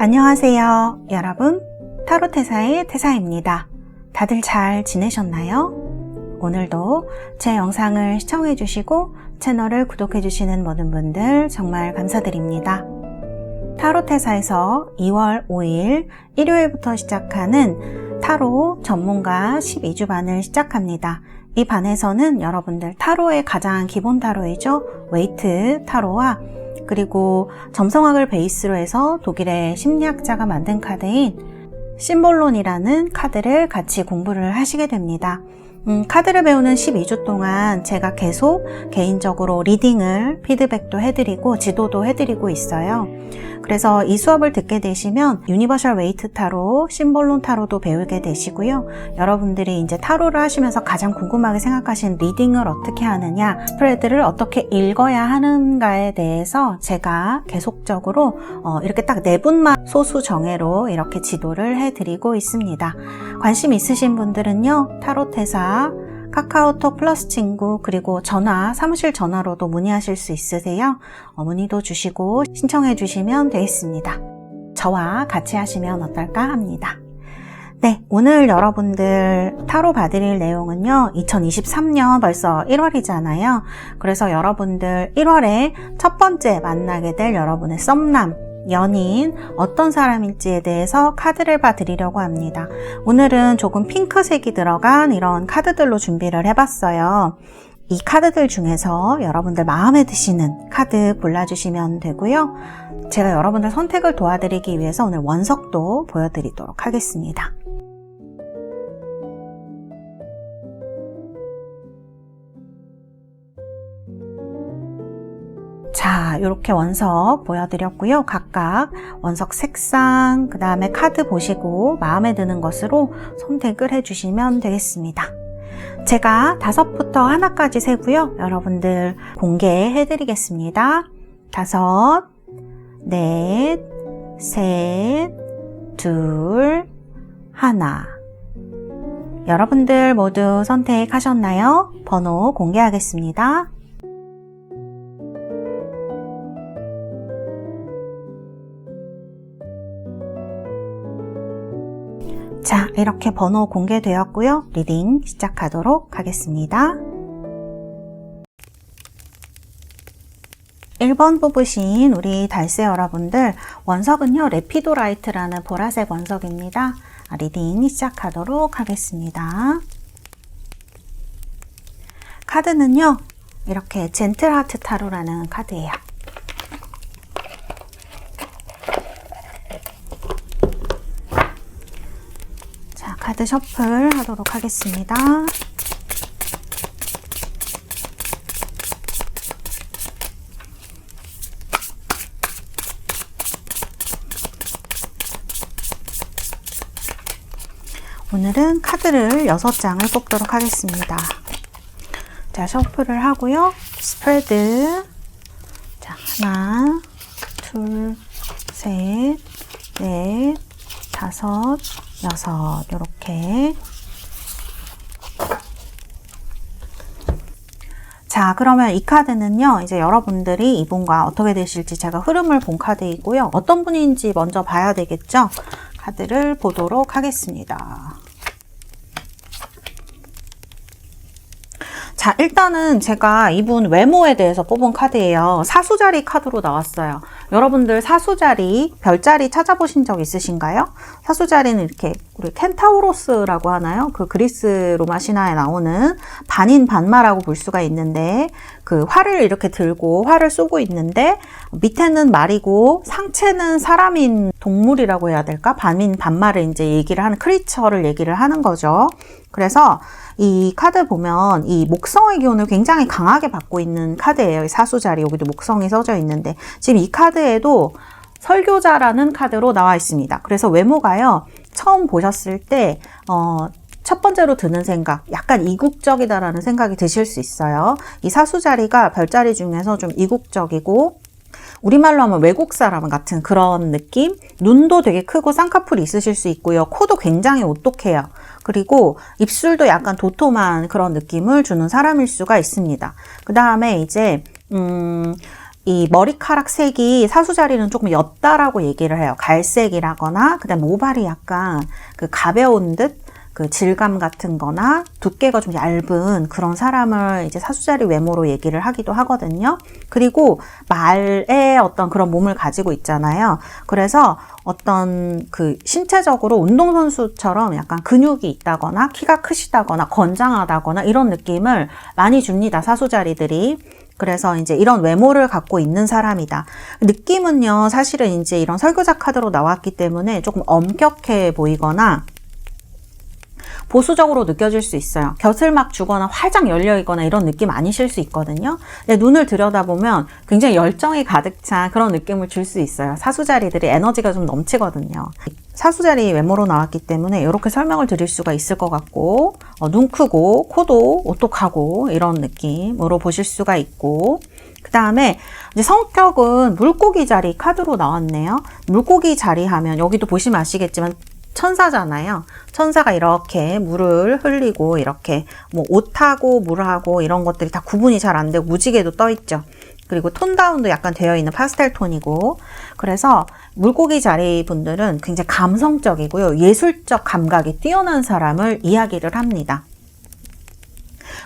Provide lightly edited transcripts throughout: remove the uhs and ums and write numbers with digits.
안녕하세요 여러분, 타로테사의 태사입니다. 다들 잘 지내셨나요? 오늘도 제 영상을 시청해주시고 채널을 구독해주시는 모든 분들 정말 감사드립니다. 타로테사에서 2월 5일 일요일부터 시작하는 타로 전문가 12주 반을 시작합니다. 이 반에서는 여러분들 타로의 가장 기본 타로이죠. 웨이트 타로와 그리고 점성학을 베이스로 해서 독일의 심리학자가 만든 카드인 심볼론이라는 카드를 같이 공부를 하시게 됩니다. 카드를 배우는 12주 동안 제가 계속 개인적으로 리딩을 피드백도 해드리고 지도도 해드리고 있어요. 그래서 이 수업을 듣게 되시면 유니버셜 웨이트 타로, 심볼론 타로도 배우게 되시고요. 여러분들이 이제 타로를 하시면서 가장 궁금하게 생각하시는 리딩을 어떻게 하느냐, 스프레드를 어떻게 읽어야 하는가에 대해서 제가 계속적으로 이렇게 딱 4분만 소수 정예로 이렇게 지도를 해드리고 있습니다. 관심 있으신 분들은요, 타로테사 카카오톡 플러스 친구 그리고 전화, 사무실 전화로도 문의하실 수 있으세요. 문의도 주시고 신청해 주시면 되겠습니다. 저와 같이 하시면 어떨까 합니다. 네, 오늘 여러분들 타로 봐드릴 내용은요, 2023년 벌써 1월이잖아요. 그래서 여러분들 1월에 첫 번째 만나게 될 여러분의 썸남, 연인, 어떤 사람일지에 대해서 카드를 봐드리려고 합니다. 오늘은 조금 핑크색이 들어간 이런 카드들로 준비를 해봤어요. 이 카드들 중에서 여러분들 마음에 드시는 카드 골라주시면 되고요. 제가 여러분들 선택을 도와드리기 위해서 오늘 원석도 보여드리도록 하겠습니다. 자, 이렇게 원석 보여드렸고요. 각각 원석 색상, 그 다음에 카드 보시고 마음에 드는 것으로 선택을 해주시면 되겠습니다. 제가 5부터 하나까지 세고요. 여러분들 공개해드리겠습니다. 5, 넷, 셋, 둘, 하나. 여러분들 모두 선택하셨나요? 번호 공개하겠습니다. 자, 이렇게 번호 공개되었고요. 리딩 시작하도록 하겠습니다. 1번 뽑으신 우리 달새 여러분들, 원석은요, 레피도라이트라는 보라색 원석입니다. 리딩 시작하도록 하겠습니다. 카드는요, 이렇게 젠틀하트 타로라는 카드예요. 카드 셔플 하도록 하겠습니다. 오늘은 카드를 6장을 뽑도록 하겠습니다. 자, 셔플을 하고요. 스프레드. 자, 하나, 둘, 셋, 넷, 5, 6 이렇게. 자, 그러면 이 카드는요, 이제 여러분들이 이분과 어떻게 되실지 제가 흐름을 본 카드이고요. 어떤 분인지 먼저 봐야 되겠죠? 카드를 보도록 하겠습니다. 자, 일단은 제가 이분 외모에 대해서 뽑은 카드예요. 사수자리 카드로 나왔어요. 여러분들 사수자리, 별자리 찾아보신 적 있으신가요? 사수자리는 이렇게 우리 켄타우로스라고 하나요? 그 그리스 로마 신화에 나오는 반인 반마라고 볼 수가 있는데, 그 활을 이렇게 들고 활을 쏘고 있는데 밑에는 말이고 상체는 사람인 동물이라고 해야 될까? 반인 반마를 이제 얘기를 하는 크리처를 얘기를 하는 거죠. 그래서 이 카드 보면 이 목성의 기운을 굉장히 강하게 받고 있는 카드예요. 이 사수자리, 여기도 목성이 써져 있는데 지금 이 카드에도 설교자라는 카드로 나와 있습니다. 그래서 외모가요, 처음 보셨을 때 첫 번째로 드는 생각, 약간 이국적이다라는 생각이 드실 수 있어요. 이 사수자리가 별자리 중에서 좀 이국적이고 우리말로 하면 외국 사람 같은 그런 느낌? 눈도 되게 크고 쌍꺼풀이 있으실 수 있고요. 코도 굉장히 오똑해요. 그리고 입술도 약간 도톰한 그런 느낌을 주는 사람일 수가 있습니다. 그 다음에 이제 이 머리카락 색이 사수자리는 조금 옅다라고 얘기를 해요. 갈색이라거나, 그 다음 모발이 약간 그 가벼운 듯, 그 질감 같은 거나 두께가 좀 얇은 그런 사람을 이제 사수자리 외모로 얘기를 하기도 하거든요. 그리고 말의 어떤 그런 몸을 가지고 있잖아요. 그래서 어떤 그 신체적으로 운동선수처럼 약간 근육이 있다거나 키가 크시다거나 건장하다거나 이런 느낌을 많이 줍니다. 사수자리들이. 그래서 이제 이런 외모를 갖고 있는 사람이다. 느낌은요, 사실은 이제 이런 설교자 카드로 나왔기 때문에 조금 엄격해 보이거나 보수적으로 느껴질 수 있어요. 곁을 막 주거나 활짝 열려 있거나 이런 느낌 아니실 수 있거든요. 근데 눈을 들여다보면 굉장히 열정이 가득 찬 그런 느낌을 줄 수 있어요. 사수자리들이 에너지가 좀 넘치거든요. 사수자리 외모로 나왔기 때문에 이렇게 설명을 드릴 수가 있을 것 같고, 눈 크고 코도 오똑하고 이런 느낌으로 보실 수가 있고, 그 다음에 이제 성격은 물고기 자리 카드로 나왔네요. 물고기 자리 하면 여기도 보시면 아시겠지만 천사잖아요. 천사가 이렇게 물을 흘리고 이렇게 뭐 옷하고 물하고 이런 것들이 다 구분이 잘 안 되고 무지개도 떠 있죠. 그리고 톤 다운도 약간 되어 있는 파스텔 톤이고, 그래서 물고기 자리 분들은 굉장히 감성적이고요. 예술적 감각이 뛰어난 사람을 이야기를 합니다.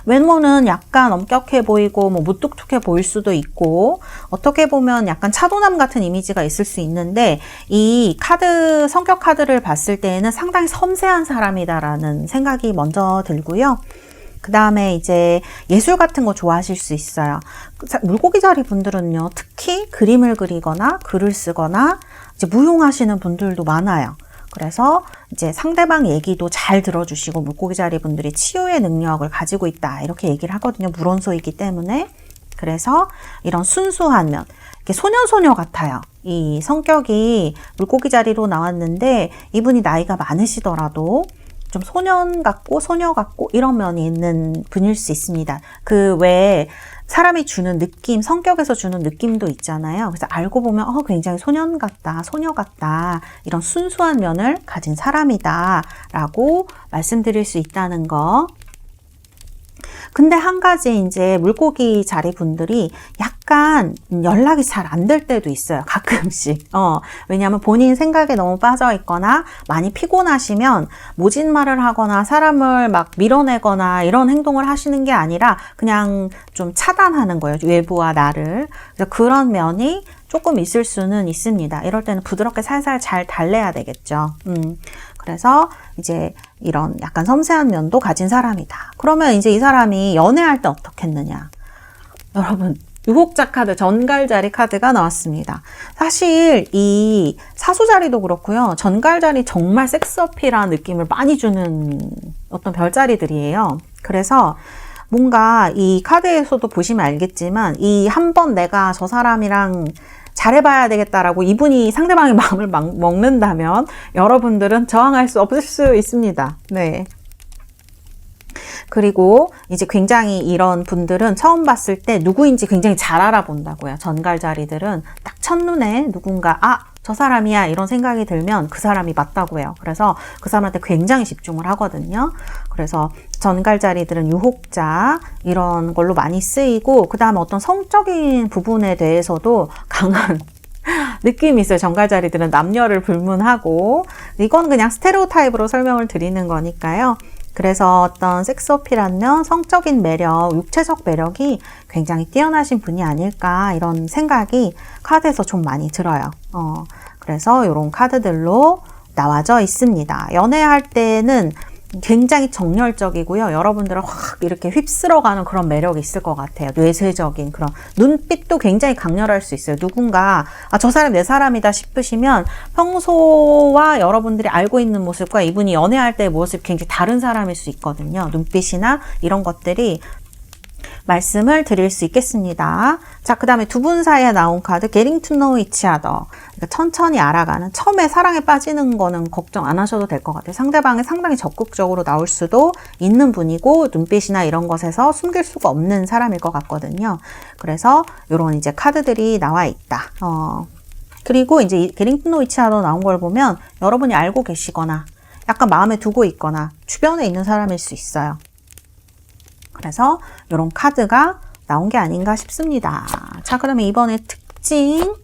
외모는 약간 엄격해 보이고 뭐 무뚝뚝해 보일 수도 있고, 어떻게 보면 약간 차도남 같은 이미지가 있을 수 있는데, 이 카드, 성격 카드를 봤을 때에는 상당히 섬세한 사람이다라는 생각이 먼저 들고요. 그 다음에 이제 예술 같은 거 좋아하실 수 있어요. 물고기 자리 분들은요, 특히 그림을 그리거나 글을 쓰거나 이제 무용하시는 분들도 많아요. 그래서 이제 상대방 얘기도 잘 들어주시고, 물고기 자리 분들이 치유의 능력을 가지고 있다 이렇게 얘기를 하거든요. 물원소이기 때문에. 그래서 이런 순수한 면, 이렇게 소년소녀 같아요. 이 성격이 물고기 자리로 나왔는데, 이분이 나이가 많으시더라도 좀 소년 같고 소녀 같고 이런 면이 있는 분일 수 있습니다. 그 외에 사람이 주는 느낌, 성격에서 주는 느낌도 있잖아요. 그래서 알고 보면 굉장히 소년 같다, 소녀 같다, 이런 순수한 면을 가진 사람이다 라고 말씀드릴 수 있다는 거. 근데 한 가지 이제 물고기 자리 분들이 약간 연락이 잘 안 될 때도 있어요. 가끔씩. 왜냐하면 본인 생각에 너무 빠져 있거나 많이 피곤하시면 모진말을 하거나 사람을 막 밀어내거나 이런 행동을 하시는 게 아니라 그냥 좀 차단하는 거예요. 외부와 나를. 그래서 그런 면이 조금 있을 수는 있습니다. 이럴 때는 부드럽게 살살 잘 달래야 되겠죠. 그래서 이제 이런 약간 섬세한 면도 가진 사람이다. 그러면 이제 이 사람이 연애할 때 어떻겠느냐. 여러분, 유혹자 카드, 전갈자리 카드가 나왔습니다. 사실 이 사수자리도 그렇고요. 전갈자리 정말 섹스어필한 느낌을 많이 주는 어떤 별자리들이에요. 그래서 뭔가 이 카드에서도 보시면 알겠지만, 이 한 번 내가 저 사람이랑 잘해봐야 되겠다라고 이분이 상대방의 마음을 먹는다면 여러분들은 저항할 수 없을 수 있습니다. 네. 그리고 이제 굉장히 이런 분들은 처음 봤을 때 누구인지 굉장히 잘 알아본다고요. 전갈자리들은 딱 첫눈에 누군가 저 사람이야 이런 생각이 들면 그 사람이 맞다고 해요. 그래서 그 사람한테 굉장히 집중을 하거든요. 그래서 전갈자리들은 유혹자 이런 걸로 많이 쓰이고, 그 다음에 어떤 성적인 부분에 대해서도 강한 느낌이 있어요. 전갈자리들은 남녀를 불문하고, 이건 그냥 스테레오타입으로 설명을 드리는 거니까요. 그래서 어떤 섹스어필한 면, 성적인 매력, 육체적 매력이 굉장히 뛰어나신 분이 아닐까 이런 생각이 카드에서 좀 많이 들어요. 그래서 이런 카드들로 나와져 있습니다. 연애할 때는 굉장히 정열적이고요. 여러분들은 확 이렇게 휩쓸어가는 그런 매력이 있을 것 같아요. 뇌세적인 그런 눈빛도 굉장히 강렬할 수 있어요. 누군가 저 사람 내 사람이다 싶으시면 평소와 여러분들이 알고 있는 모습과 이분이 연애할 때의 모습이 굉장히 다른 사람일 수 있거든요. 눈빛이나 이런 것들이 말씀을 드릴 수 있겠습니다. 자, 그 다음에 두 분 사이에 나온 카드 Getting to know each other. 그러니까 천천히 알아가는, 처음에 사랑에 빠지는 거는 걱정 안 하셔도 될 것 같아요. 상대방이 상당히 적극적으로 나올 수도 있는 분이고, 눈빛이나 이런 것에서 숨길 수가 없는 사람일 것 같거든요. 그래서 이런 이제 카드들이 나와 있다. 그리고 이제 Getting to know each other 나온 걸 보면 여러분이 알고 계시거나 약간 마음에 두고 있거나 주변에 있는 사람일 수 있어요. 그래서 이런 카드가 나온 게 아닌가 싶습니다. 자, 그러면 이번에 특징.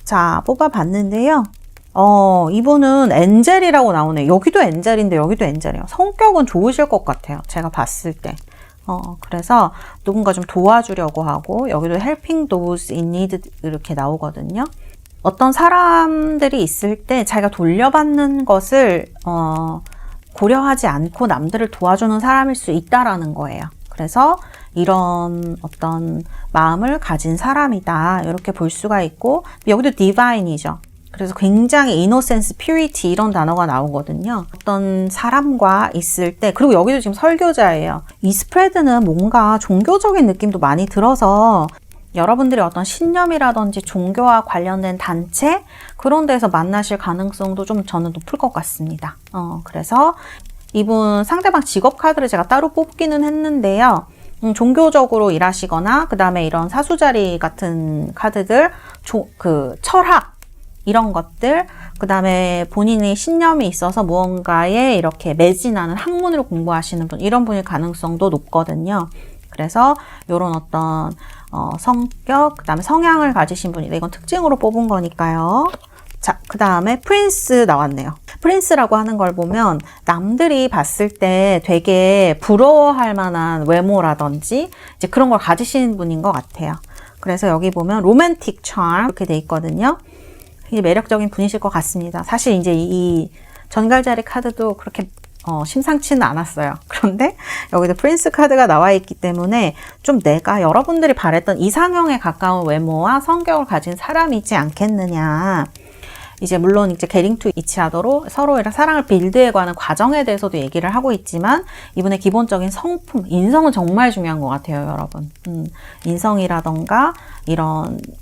자, 뽑아봤는데요. 이분은 엔젤이라고 나오네요. 여기도 엔젤인데 여기도 엔젤이에요. 성격은 좋으실 것 같아요. 제가 봤을 때. 그래서 누군가 좀 도와주려고 하고, 여기도 helping those in need 이렇게 나오거든요. 어떤 사람들이 있을 때 자기가 돌려받는 것을 고려하지 않고 남들을 도와주는 사람일 수 있다라는 거예요. 그래서 이런 어떤 마음을 가진 사람이다, 이렇게 볼 수가 있고, 여기도 divine이죠. 그래서 굉장히 innocence, purity 이런 단어가 나오거든요. 어떤 사람과 있을 때, 그리고 여기도 지금 설교자예요. 이 스프레드는 뭔가 종교적인 느낌도 많이 들어서 여러분들이 어떤 신념이라든지 종교와 관련된 단체, 그런 데서 만나실 가능성도 좀 저는 높을 것 같습니다. 그래서 이분 상대방 직업 카드를 제가 따로 뽑기는 했는데요. 종교적으로 일하시거나, 그 다음에 이런 사수자리 같은 카드들, 철학, 이런 것들, 그 다음에 본인의 신념이 있어서 무언가에 이렇게 매진하는 학문을 공부하시는 분, 이런 분일 가능성도 높거든요. 그래서 이런 어떤 성격, 그 다음에 성향을 가지신 분이다. 이건 특징으로 뽑은 거니까요. 자, 그 다음에 프린스 나왔네요. 프린스라고 하는 걸 보면 남들이 봤을 때 되게 부러워할 만한 외모라든지 이제 그런 걸 가지신 분인 것 같아요. 그래서 여기 보면 로맨틱 charm 이렇게 돼 있거든요. 굉장히 매력적인 분이실 것 같습니다. 사실 이제 이 전갈자리 카드도 그렇게 심상치는 않았어요. 그런데 여기도 프린스 카드가 나와 있기 때문에 좀 내가 여러분들이 바랬던 이상형에 가까운 외모와 성격을 가진 사람이지 않겠느냐. 이제 물론 이제 getting to each other로 서로의 사랑을 빌드해 가는 과정에 대해서도 얘기를 하고 있지만, 이분의 기본적인 성품, 인성은 정말 중요한 것 같아요, 여러분. 인성이라던가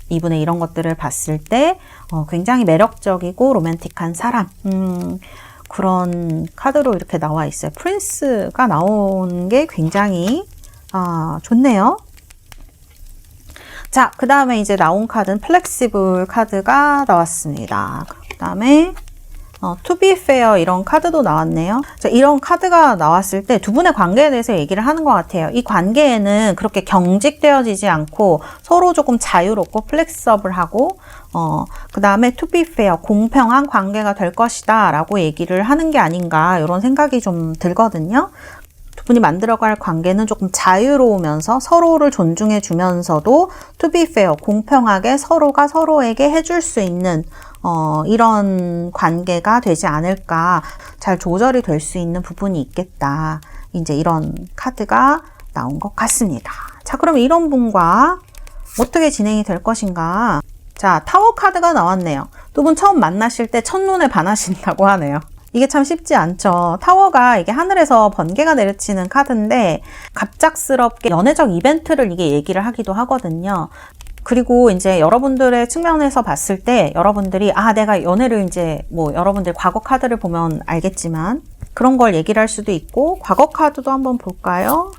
이분의 이런 것들을 봤을 때 굉장히 매력적이고 로맨틱한 사람, 그런 카드로 이렇게 나와 있어요. 프린스가 나온 게 굉장히 좋네요. 자, 그 다음에 이제 나온 카드는 플렉시블 카드가 나왔습니다. 그 다음에 to be fair 이런 카드도 나왔네요. 자, 이런 카드가 나왔을 때 두 분의 관계에 대해서 얘기를 하는 것 같아요. 이 관계에는 그렇게 경직되어지지 않고 서로 조금 자유롭고 플렉서블하고, 그 다음에 to be fair, 공평한 관계가 될 것이다 라고 얘기를 하는 게 아닌가, 이런 생각이 좀 들거든요. 두 분이 만들어갈 관계는 조금 자유로우면서 서로를 존중해 주면서도 to be fair, 공평하게 서로가 서로에게 해줄 수 있는 이런 관계가 되지 않을까, 잘 조절이 될 수 있는 부분이 있겠다. 이제 이런 카드가 나온 것 같습니다. 자, 그럼 이런 분과 어떻게 진행이 될 것인가. 자, 타워 카드가 나왔네요. 두 분 처음 만나실 때 첫눈에 반하신다고 하네요. 이게 참 쉽지 않죠. 타워가 이게 하늘에서 번개가 내리치는 카드인데 갑작스럽게 연애적 이벤트를 이게 얘기를 하기도 하거든요. 그리고 이제 여러분들의 측면에서 봤을 때 여러분들이 내가 연애를 이제 여러분들 과거 카드를 보면 알겠지만 그런 걸 얘기를 할 수도 있고, 과거 카드도 한번 볼까요?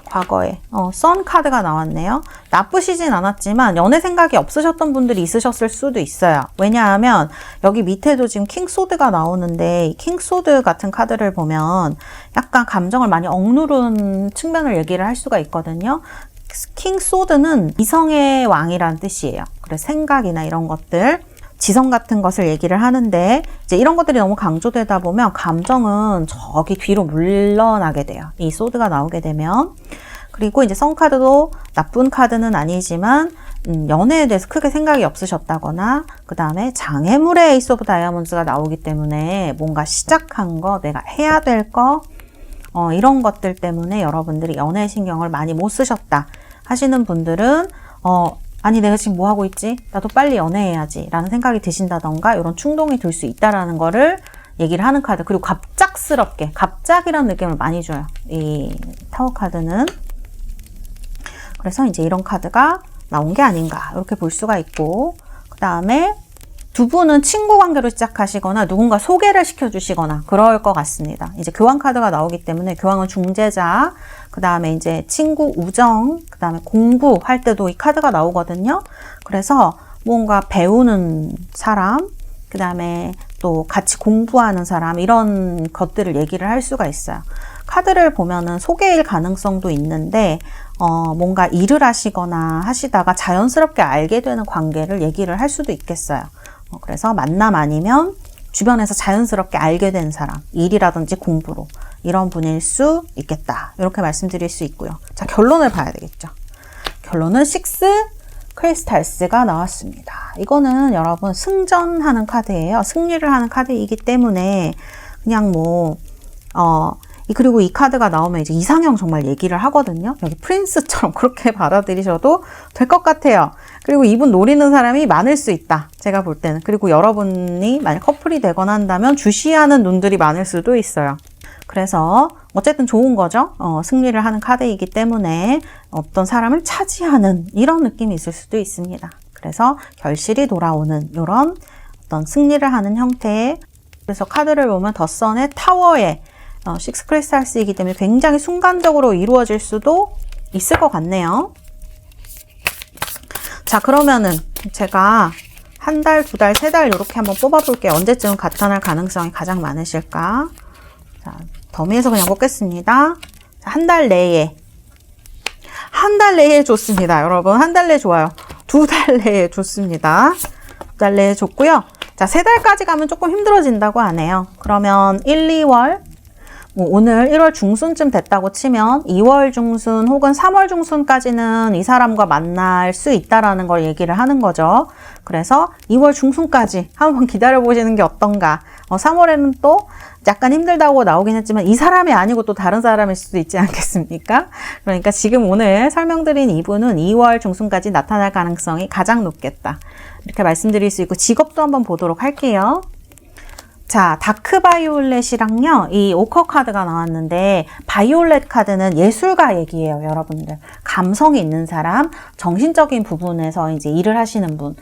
과거에 선 카드가 나왔네요. 나쁘시진 않았지만 연애 생각이 없으셨던 분들이 있으셨을 수도 있어요. 왜냐하면 여기 밑에도 지금 킹소드가 나오는데, 이 킹소드 같은 카드를 보면 약간 감정을 많이 억누른 측면을 얘기를 할 수가 있거든요. 킹소드는 이성의 왕이라는 뜻이에요. 그래서 생각이나 이런 것들, 지성 같은 것을 얘기를 하는데, 이제 이런 것들이 너무 강조되다 보면 감정은 저기 뒤로 물러나게 돼요. 이 소드가 나오게 되면. 그리고 이제 선 카드도 나쁜 카드는 아니지만 연애에 대해서 크게 생각이 없으셨다거나, 그 다음에 장애물의 에이스 오브 다이아몬드가 나오기 때문에 뭔가 시작한 거, 내가 해야 될 거, 이런 것들 때문에 여러분들이 연애 신경을 많이 못 쓰셨다 하시는 분들은 아니 내가 지금 뭐 하고 있지? 나도 빨리 연애해야지 라는 생각이 드신다던가 이런 충동이 들 수 있다라는 거를 얘기를 하는 카드. 그리고 갑작스럽게, 갑작이라는 느낌을 많이 줘요, 이 타워 카드는. 그래서 이제 이런 카드가 나온 게 아닌가, 이렇게 볼 수가 있고, 그 다음에 두 분은 친구 관계로 시작하시거나 누군가 소개를 시켜주시거나 그럴 것 같습니다. 이제 교황 카드가 나오기 때문에 교황은 중재자, 그 다음에 이제 친구, 우정, 그 다음에 공부할 때도 이 카드가 나오거든요. 그래서 뭔가 배우는 사람, 그 다음에 또 같이 공부하는 사람, 이런 것들을 얘기를 할 수가 있어요. 카드를 보면은 소개일 가능성도 있는데 뭔가 일을 하시거나 하시다가 자연스럽게 알게 되는 관계를 얘기를 할 수도 있겠어요. 그래서 만남 아니면 주변에서 자연스럽게 알게 된 사람, 일이라든지 공부로 이런 분일 수 있겠다. 이렇게 말씀드릴 수 있고요. 자, 결론을 봐야 되겠죠. 결론은 6 크리스탈스가 나왔습니다. 이거는 여러분 승전하는 카드예요. 승리를 하는 카드이기 때문에 그냥 그리고 이 카드가 나오면 이제 이상형 정말 얘기를 하거든요. 여기 프린스처럼 그렇게 받아들이셔도 될 것 같아요. 그리고 이분 노리는 사람이 많을 수 있다. 제가 볼 때는. 그리고 여러분이 만약 커플이 되거나 한다면 주시하는 눈들이 많을 수도 있어요. 그래서 어쨌든 좋은 거죠. 승리를 하는 카드이기 때문에 어떤 사람을 차지하는 이런 느낌이 있을 수도 있습니다. 그래서 결실이 돌아오는 이런 어떤 승리를 하는 형태의, 그래서 카드를 보면 더 선의 타워의 6 크리스탈스이기 때문에 굉장히 순간적으로 이루어질 수도 있을 것 같네요. 자, 그러면은 제가 한 달, 두 달, 세 달 이렇게 한번 뽑아볼게요. 언제쯤 나타날 가능성이 가장 많으실까? 자, 더미에서 그냥 뽑겠습니다. 한 달 내에. 한 달 내에 좋습니다. 여러분, 한 달 내에 좋아요. 두 달 내에 좋습니다. 두 달 내에 좋고요. 자, 세 달까지 가면 조금 힘들어진다고 하네요. 그러면 1, 2월, 오늘 1월 중순쯤 됐다고 치면 2월 중순 혹은 3월 중순까지는 이 사람과 만날 수 있다라는 걸 얘기를 하는 거죠. 그래서 2월 중순까지 한번 기다려보시는 게 어떤가. 3월에는 또 약간 힘들다고 나오긴 했지만 이 사람이 아니고 또 다른 사람일 수도 있지 않겠습니까? 그러니까 지금 오늘 설명드린 이분은 2월 중순까지 나타날 가능성이 가장 높겠다. 이렇게 말씀드릴 수 있고, 직업도 한번 보도록 할게요. 자, 다크 바이올렛이랑요, 이 오커 카드가 나왔는데, 바이올렛 카드는 예술가 얘기예요, 여러분들. 감성이 있는 사람, 정신적인 부분에서 이제 일을 하시는 분,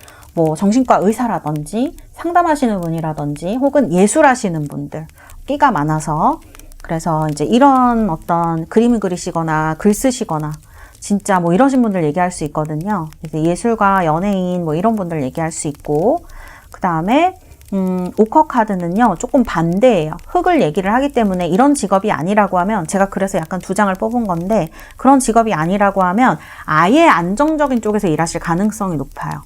정신과 의사라든지, 상담하시는 분이라든지, 혹은 예술하시는 분들, 끼가 많아서, 그래서 이제 이런 어떤 그림을 그리시거나, 글 쓰시거나, 진짜 이러신 분들 얘기할 수 있거든요. 이제 예술가, 연예인, 이런 분들 얘기할 수 있고, 그 다음에, 오커 카드는요, 조금 반대예요. 흙을 얘기를 하기 때문에 이런 직업이 아니라고 하면, 제가 그래서 약간 두 장을 뽑은 건데, 그런 직업이 아니라고 하면 아예 안정적인 쪽에서 일하실 가능성이 높아요.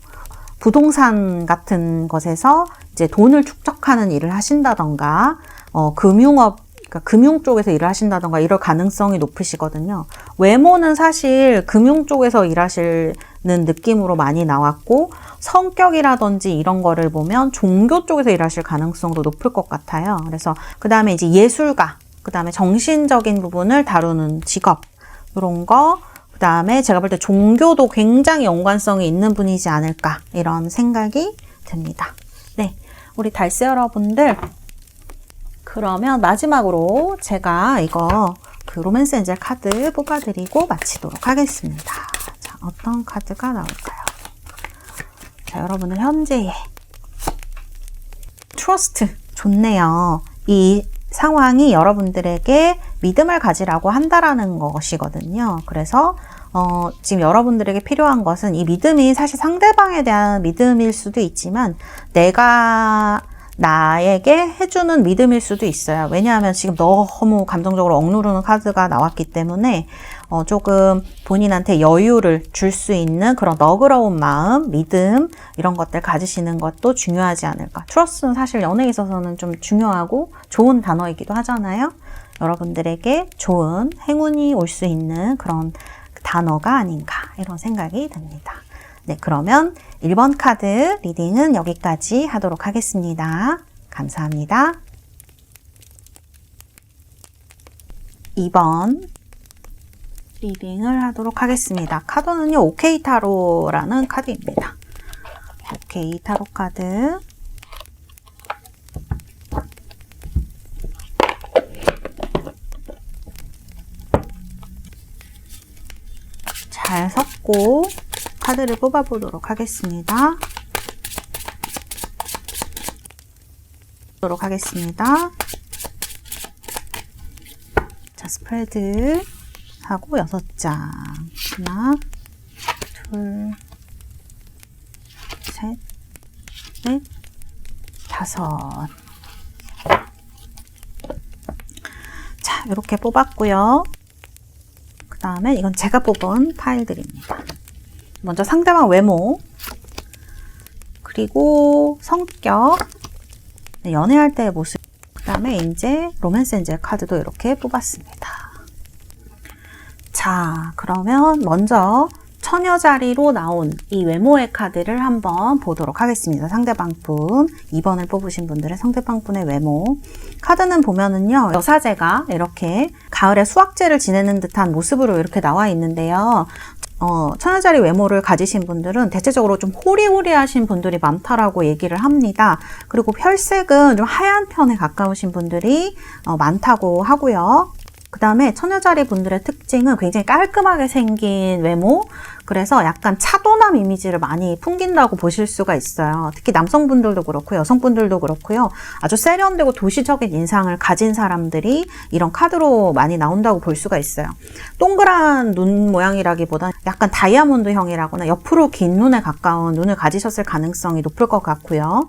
부동산 같은 것에서 이제 돈을 축적하는 일을 하신다던가, 금융업, 그러니까 금융 쪽에서 일을 하신다던가 이럴 가능성이 높으시거든요. 외모는 사실 금융 쪽에서 일하시는 느낌으로 많이 나왔고, 성격이라든지 이런 거를 보면 종교 쪽에서 일하실 가능성도 높을 것 같아요. 그래서 그 다음에 이제 예술가, 그 다음에 정신적인 부분을 다루는 직업, 이런 거, 그 다음에 제가 볼 때 종교도 굉장히 연관성이 있는 분이지 않을까, 이런 생각이 듭니다. 네, 우리 달세 여러분들, 그러면 마지막으로 제가 이거 로맨스 엔젤 카드 뽑아드리고 마치도록 하겠습니다. 자, 어떤 카드가 나올까요? 자, 여러분은 현재의 트러스트 좋네요. 이 상황이 여러분들에게 믿음을 가지라고 한다라는 것이거든요. 그래서 지금 여러분들에게 필요한 것은 이 믿음이 사실 상대방에 대한 믿음일 수도 있지만 내가 나에게 해주는 믿음일 수도 있어요. 왜냐하면 지금 너무 감정적으로 억누르는 카드가 나왔기 때문에 조금 본인한테 여유를 줄 수 있는 그런 너그러운 마음, 믿음 이런 것들 가지시는 것도 중요하지 않을까. 트러스트는 사실 연애에 있어서는 좀 중요하고 좋은 단어이기도 하잖아요. 여러분들에게 좋은 행운이 올 수 있는 그런 단어가 아닌가 이런 생각이 듭니다. 네, 그러면 1번 카드 리딩은 여기까지 하도록 하겠습니다. 감사합니다. 2번 리딩을 하도록 하겠습니다. 카드는요, 오케이 타로라는 카드입니다. 오케이 타로 카드. 잘 섞고 카드를 뽑아보도록 하겠습니다. 자, 스프레드 하고 6장. 하나, 둘, 셋, 넷, 5. 자, 이렇게 뽑았고요. 그 다음에 이건 제가 뽑은 파일들입니다. 먼저 상대방 외모, 그리고 성격, 연애할 때의 모습, 그 다음에 이제 로맨스 엔젤 카드도 이렇게 뽑았습니다. 자, 그러면 먼저 처녀 자리로 나온 이 외모의 카드를 한번 보도록 하겠습니다. 상대방 분, 2번을 뽑으신 분들의 상대방 분의 외모. 카드는 보면은요, 여사제가 이렇게 가을에 수학제를 지내는 듯한 모습으로 이렇게 나와 있는데요. 처녀 자리 외모를 가지신 분들은 대체적으로 좀 호리호리하신 분들이 많다라고 얘기를 합니다. 그리고 혈색은 좀 하얀 편에 가까우신 분들이 많다고 하고요. 그 다음에 처녀자리 분들의 특징은 굉장히 깔끔하게 생긴 외모, 그래서 약간 차도남 이미지를 많이 풍긴다고 보실 수가 있어요. 특히 남성분들도 그렇고 여성분들도 그렇고요. 아주 세련되고 도시적인 인상을 가진 사람들이 이런 카드로 많이 나온다고 볼 수가 있어요. 동그란 눈 모양이라기보다는 약간 다이아몬드형이라거나 옆으로 긴 눈에 가까운 눈을 가지셨을 가능성이 높을 것 같고요.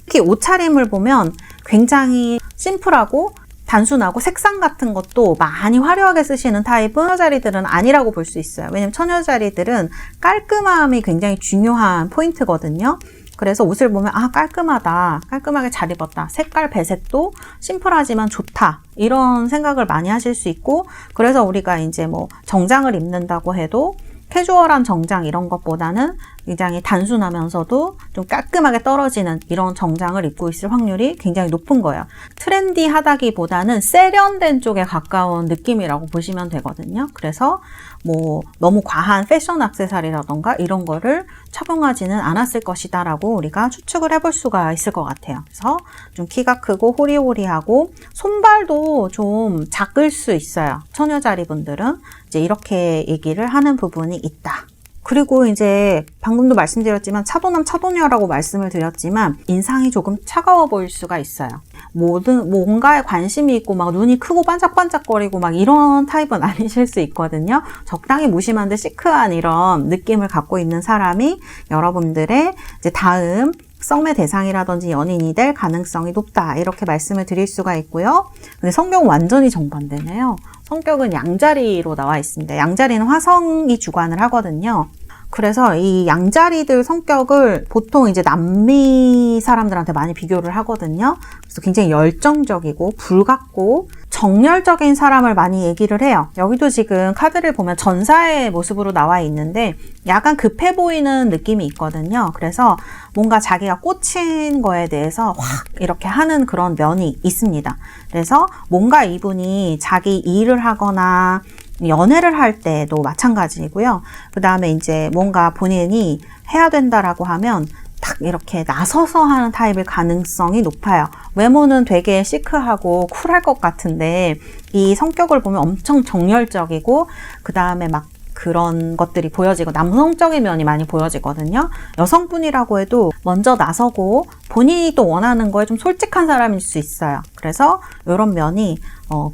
특히 옷차림을 보면 굉장히 심플하고 단순하고 색상 같은 것도 많이 화려하게 쓰시는 타입은 처녀자리들은 아니라고 볼 수 있어요. 왜냐면 처녀자리들은 깔끔함이 굉장히 중요한 포인트거든요. 그래서 옷을 보면 깔끔하다, 깔끔하게 잘 입었다, 색깔 배색도 심플하지만 좋다, 이런 생각을 많이 하실 수 있고, 그래서 우리가 이제 뭐 정장을 입는다고 해도 캐주얼한 정장 이런 것보다는 굉장히 단순하면서도 좀 깔끔하게 떨어지는 이런 정장을 입고 있을 확률이 굉장히 높은 거예요. 트렌디하다기보다는 세련된 쪽에 가까운 느낌이라고 보시면 되거든요. 그래서 뭐 너무 과한 패션 액세서리라던가 이런 거를 착용하지는 않았을 것이다 라고 우리가 추측을 해볼 수가 있을 것 같아요. 그래서 좀 키가 크고 호리호리하고 손발도 좀 작을 수 있어요. 처녀자리 분들은 이제 이렇게 얘기를 하는 부분이 있다. 그리고 이제 방금도 말씀드렸지만 차도남 차도녀라고 말씀을 드렸지만 인상이 조금 차가워 보일 수가 있어요. 뭔가에 관심이 있고 막 눈이 크고 반짝반짝거리고 막 이런 타입은 아니실 수 있거든요. 적당히 무심한데 시크한 이런 느낌을 갖고 있는 사람이 여러분들의 이제 다음 썸의 대상이라든지 연인이 될 가능성이 높다, 이렇게 말씀을 드릴 수가 있고요. 근데 성격은 완전히 정반대네요. 성격은 양자리로 나와 있습니다. 양자리는 화성이 주관을 하거든요. 그래서 이 양자리들 성격을 보통 이제 남미 사람들한테 많이 비교를 하거든요. 그래서 굉장히 열정적이고 불같고 정열적인 사람을 많이 얘기를 해요. 여기도 지금 카드를 보면 전사의 모습으로 나와 있는데 약간 급해 보이는 느낌이 있거든요. 그래서 뭔가 자기가 꽂힌 거에 대해서 확 이렇게 하는 그런 면이 있습니다. 그래서 뭔가 이분이 자기 일을 하거나 연애를 할 때도 마찬가지고요. 그 다음에 이제 뭔가 본인이 해야 된다라고 하면 딱 이렇게 나서서 하는 타입일 가능성이 높아요. 외모는 되게 시크하고 쿨할 것 같은데 이 성격을 보면 엄청 정열적이고 그 다음에 막 그런 것들이 보여지고 남성적인 면이 많이 보여지거든요. 여성분이라고 해도 먼저 나서고 본인이 또 원하는 거에 좀 솔직한 사람일 수 있어요. 그래서 이런 면이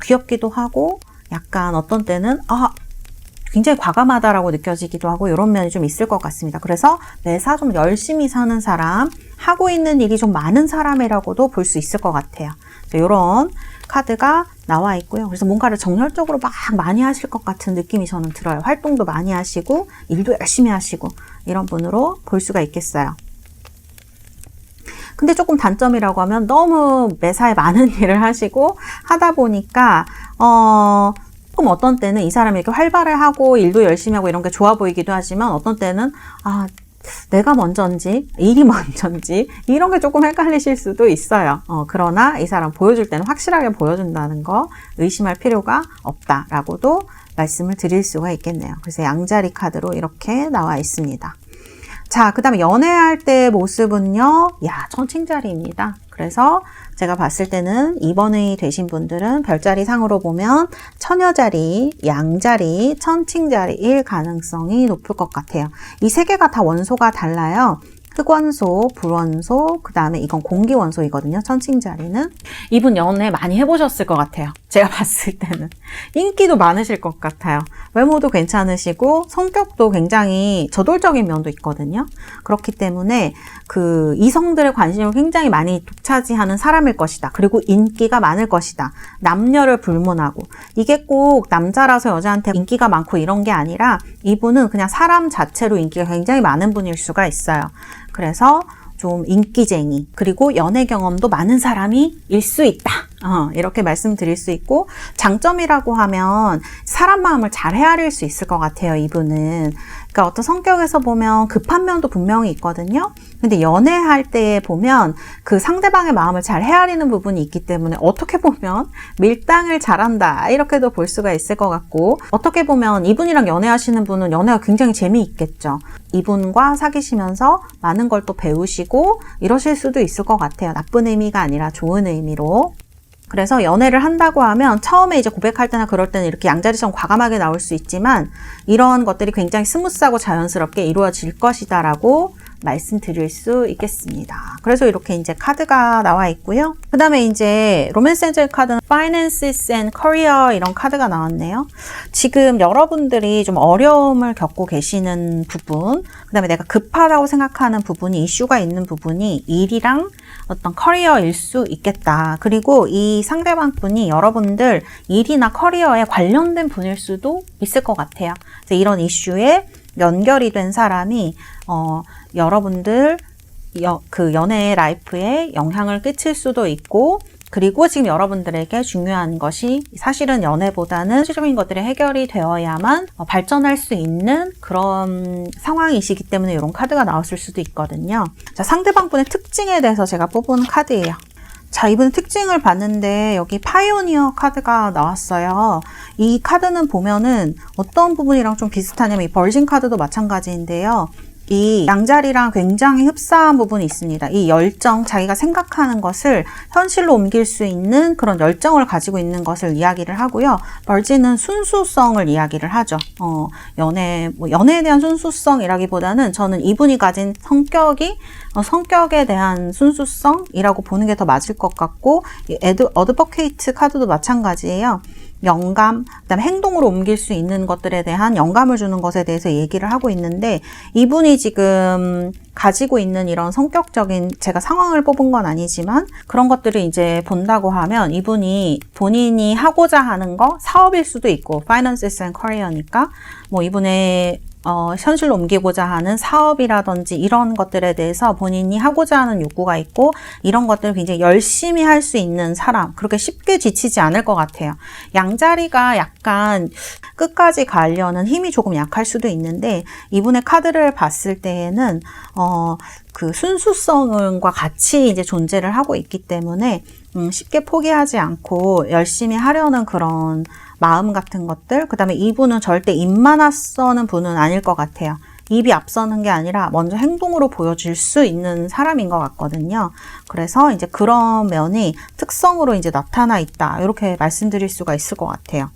귀엽기도 하고 약간 어떤 때는 굉장히 과감하다라고 느껴지기도 하고 이런 면이 좀 있을 것 같습니다. 그래서 매사 좀 열심히 사는 사람, 하고 있는 일이 좀 많은 사람이라고도 볼 수 있을 것 같아요. 이런 카드가 나와 있고요. 그래서 뭔가를 정열적으로 막 많이 하실 것 같은 느낌이 저는 들어요. 활동도 많이 하시고 일도 열심히 하시고 이런 분으로 볼 수가 있겠어요. 근데 조금 단점이라고 하면 너무 매사에 많은 일을 하시고 하다 보니까 조금 어떤 때는 이 사람이 이렇게 활발을 하고 일도 열심히 하고 이런 게 좋아 보이기도 하지만 어떤 때는 내가 먼저인지 일이 먼저인지 이런 게 조금 헷갈리실 수도 있어요. 그러나 이 사람 보여줄 때는 확실하게 보여준다는 거 의심할 필요가 없다라고도 말씀을 드릴 수가 있겠네요. 그래서 양자리 카드로 이렇게 나와 있습니다. 자, 그 다음에 연애할 때의 모습은요, 천칭자리입니다. 그래서 제가 봤을 때는 2번이 되신 분들은 별자리 상으로 보면 처녀자리, 양자리, 천칭자리일 가능성이 높을 것 같아요. 이 세 개가 다 원소가 달라요. 흑원소, 불원소, 그 다음에 이건 공기원소이거든요. 천칭자리는. 이분 연애 많이 해보셨을 것 같아요. 제가 봤을 때는. 인기도 많으실 것 같아요. 외모도 괜찮으시고 성격도 굉장히 저돌적인 면도 있거든요. 그렇기 때문에 그 이성들의 관심을 굉장히 많이 독차지하는 사람일 것이다. 그리고 인기가 많을 것이다. 남녀를 불문하고. 이게 꼭 남자라서 여자한테 인기가 많고 이런 게 아니라 이분은 그냥 사람 자체로 인기가 굉장히 많은 분일 수가 있어요. 그래서 좀 인기쟁이, 그리고 연애 경험도 많은 사람이 수 있다. 이렇게 말씀드릴 수 있고, 장점이라고 하면 사람 마음을 잘 헤아릴 수 있을 것 같아요, 이분은. 그러니까 어떤 성격에서 보면 급한 면도 분명히 있거든요. 근데 연애할 때 보면 그 상대방의 마음을 잘 헤아리는 부분이 있기 때문에 어떻게 보면 밀당을 잘한다, 이렇게도 볼 수가 있을 것 같고, 어떻게 보면 이분이랑 연애하시는 분은 연애가 굉장히 재미있겠죠. 이분과 사귀시면서 많은 걸 또 배우시고 이러실 수도 있을 것 같아요. 나쁜 의미가 아니라 좋은 의미로. 그래서 연애를 한다고 하면 처음에 이제 고백할 때나 그럴 때는 이렇게 양자리처럼 과감하게 나올 수 있지만 이런 것들이 굉장히 스무스하고 자연스럽게 이루어질 것이다라고 말씀드릴 수 있겠습니다. 그래서 이렇게 이제 카드가 나와 있고요. 그 다음에 이제 로맨스 엔젤 카드는 Finances and Career 이런 카드가 나왔네요. 지금 여러분들이 좀 어려움을 겪고 계시는 부분, 그 다음에 내가 급하다고 생각하는 부분이, 이슈가 있는 부분이 일이랑 어떤 커리어일 수 있겠다. 그리고 이 상대방 분이 여러분들 일이나 커리어에 관련된 분일 수도 있을 것 같아요. 그래서 이런 이슈에 연결이 된 사람이 여러분들 그 연애 라이프에 영향을 끼칠 수도 있고, 그리고 지금 여러분들에게 중요한 것이 사실은 연애보다는 실질적인 것들이 해결이 되어야만 발전할 수 있는 그런 상황이시기 때문에 이런 카드가 나왔을 수도 있거든요. 자, 상대방분의 특징에 대해서 제가 뽑은 카드예요. 자, 이분 특징을 봤는데 여기 파이오니어 카드가 나왔어요. 이 카드는 보면은 어떤 부분이랑 좀 비슷하냐면 이 벌신 카드도 마찬가지인데요. 이 양자리랑 굉장히 흡사한 부분이 있습니다. 이 열정, 자기가 생각하는 것을 현실로 옮길 수 있는 그런 열정을 가지고 있는 것을 이야기를 하고요. 벌지는 순수성을 이야기를 하죠. 연애에 대한 순수성이라기보다는 저는 이분이 가진 성격에 대한 순수성이라고 보는 게 더 맞을 것 같고, 어드버케이트 카드도 마찬가지예요. 영감, 그다음에 행동으로 옮길 수 있는 것들에 대한 영감을 주는 것에 대해서 얘기를 하고 있는데, 이분이 지금 가지고 있는 이런 성격적인, 제가 상황을 뽑은 건 아니지만 그런 것들을 이제 본다고 하면 이분이 본인이 하고자 하는 거, 사업일 수도 있고, Finances and Career니까 뭐 이분의 현실로 옮기고자 하는 사업이라든지 이런 것들에 대해서 본인이 하고자 하는 욕구가 있고, 이런 것들을 굉장히 열심히 할 수 있는 사람, 그렇게 쉽게 지치지 않을 것 같아요. 양자리가 약간 끝까지 가려는 힘이 조금 약할 수도 있는데, 이분의 카드를 봤을 때에는 그 순수성과 같이 이제 존재를 하고 있기 때문에 쉽게 포기하지 않고 열심히 하려는 그런 마음 같은 것들, 그 다음에 이분은 절대 입만 앞서는 분은 아닐 것 같아요. 입이 앞서는 게 아니라 먼저 행동으로 보여줄 수 있는 사람인 것 같거든요. 그래서 이제 그런 면이 특성으로 이제 나타나 있다, 이렇게 말씀드릴 수가 있을 것 같아요.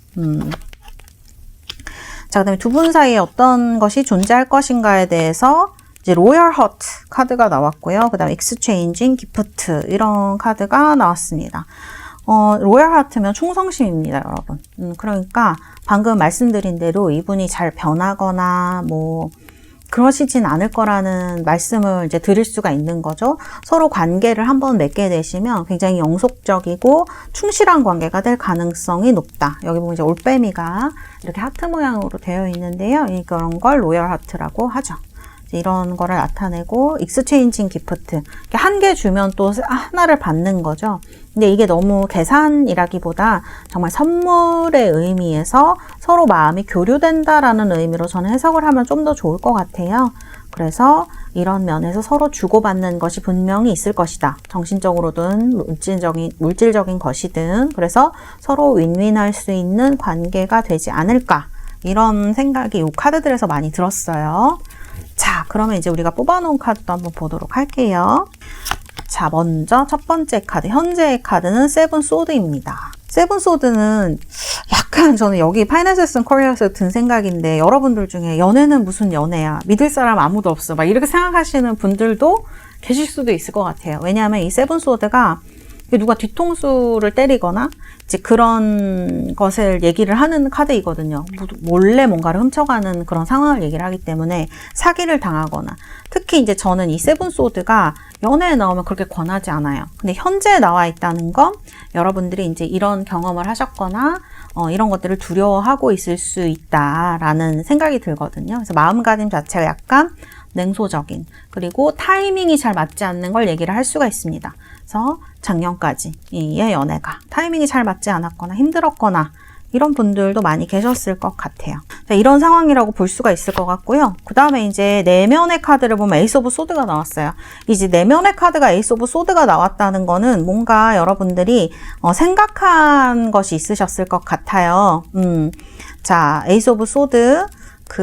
자, 그 다음에 두 분 사이에 어떤 것이 존재할 것인가에 대해서 이제 로열 허트 카드가 나왔고요. 그 다음에 익스체인징 기프트 이런 카드가 나왔습니다. 로열 하트면 충성심입니다, 여러분. 그러니까 방금 말씀드린 대로 이분이 잘 변하거나 뭐 그러시진 않을 거라는 말씀을 이제 드릴 수가 있는 거죠. 서로 관계를 한번 맺게 되시면 굉장히 영속적이고 충실한 관계가 될 가능성이 높다. 여기 보면 이제 올빼미가 이렇게 하트 모양으로 되어 있는데요. 이런 걸 로열 하트라고 하죠. 이런 거를 나타내고, 익스체인징 기프트, 한 개 주면 또 하나를 받는 거죠. 근데 이게 너무 계산이라기보다 정말 선물의 의미에서 서로 마음이 교류된다라는 의미로 저는 해석을 하면 좀 더 좋을 것 같아요. 그래서 이런 면에서 서로 주고받는 것이 분명히 있을 것이다. 정신적으로든 물질적인 것이든. 그래서 서로 윈윈할 수 있는 관계가 되지 않을까, 이런 생각이 이 카드들에서 많이 들었어요. 자, 그러면 이제 우리가 뽑아놓은 카드도 한번 보도록 할게요. 자, 먼저 첫 번째 카드, 현재의 카드는 세븐 소드입니다. 세븐 소드는 약간 저는 여기 파이낸스 앤 커리어에서 든 생각인데, 여러분들 중에 연애는 무슨 연애야, 믿을 사람 아무도 없어, 막 이렇게 생각하시는 분들도 계실 수도 있을 것 같아요. 왜냐하면 이 세븐 소드가 누가 뒤통수를 때리거나 이제 그런 것을 얘기를 하는 카드이거든요. 몰래 뭔가를 훔쳐가는 그런 상황을 얘기를 하기 때문에 사기를 당하거나, 특히 이제 저는 이 세븐 소드가 연애에 나오면 그렇게 권하지 않아요. 근데 현재에 나와 있다는 건 여러분들이 이제 이런 경험을 하셨거나 이런 것들을 두려워하고 있을 수 있다라는 생각이 들거든요. 그래서 마음가짐 자체가 약간 냉소적인, 그리고 타이밍이 잘 맞지 않는 걸 얘기를 할 수가 있습니다. 그래서 작년까지의 연애가 타이밍이 잘 맞지 않았거나 힘들었거나 이런 분들도 많이 계셨을 것 같아요. 자, 이런 상황이라고 볼 수가 있을 것 같고요. 그 다음에 이제 내면의 카드를 보면 에이스 오브 소드가 나왔어요. 이제 내면의 카드가 에이스 오브 소드가 나왔다는 거는 뭔가 여러분들이 생각한 것이 있으셨을 것 같아요. 자, 에이스 오브 소드,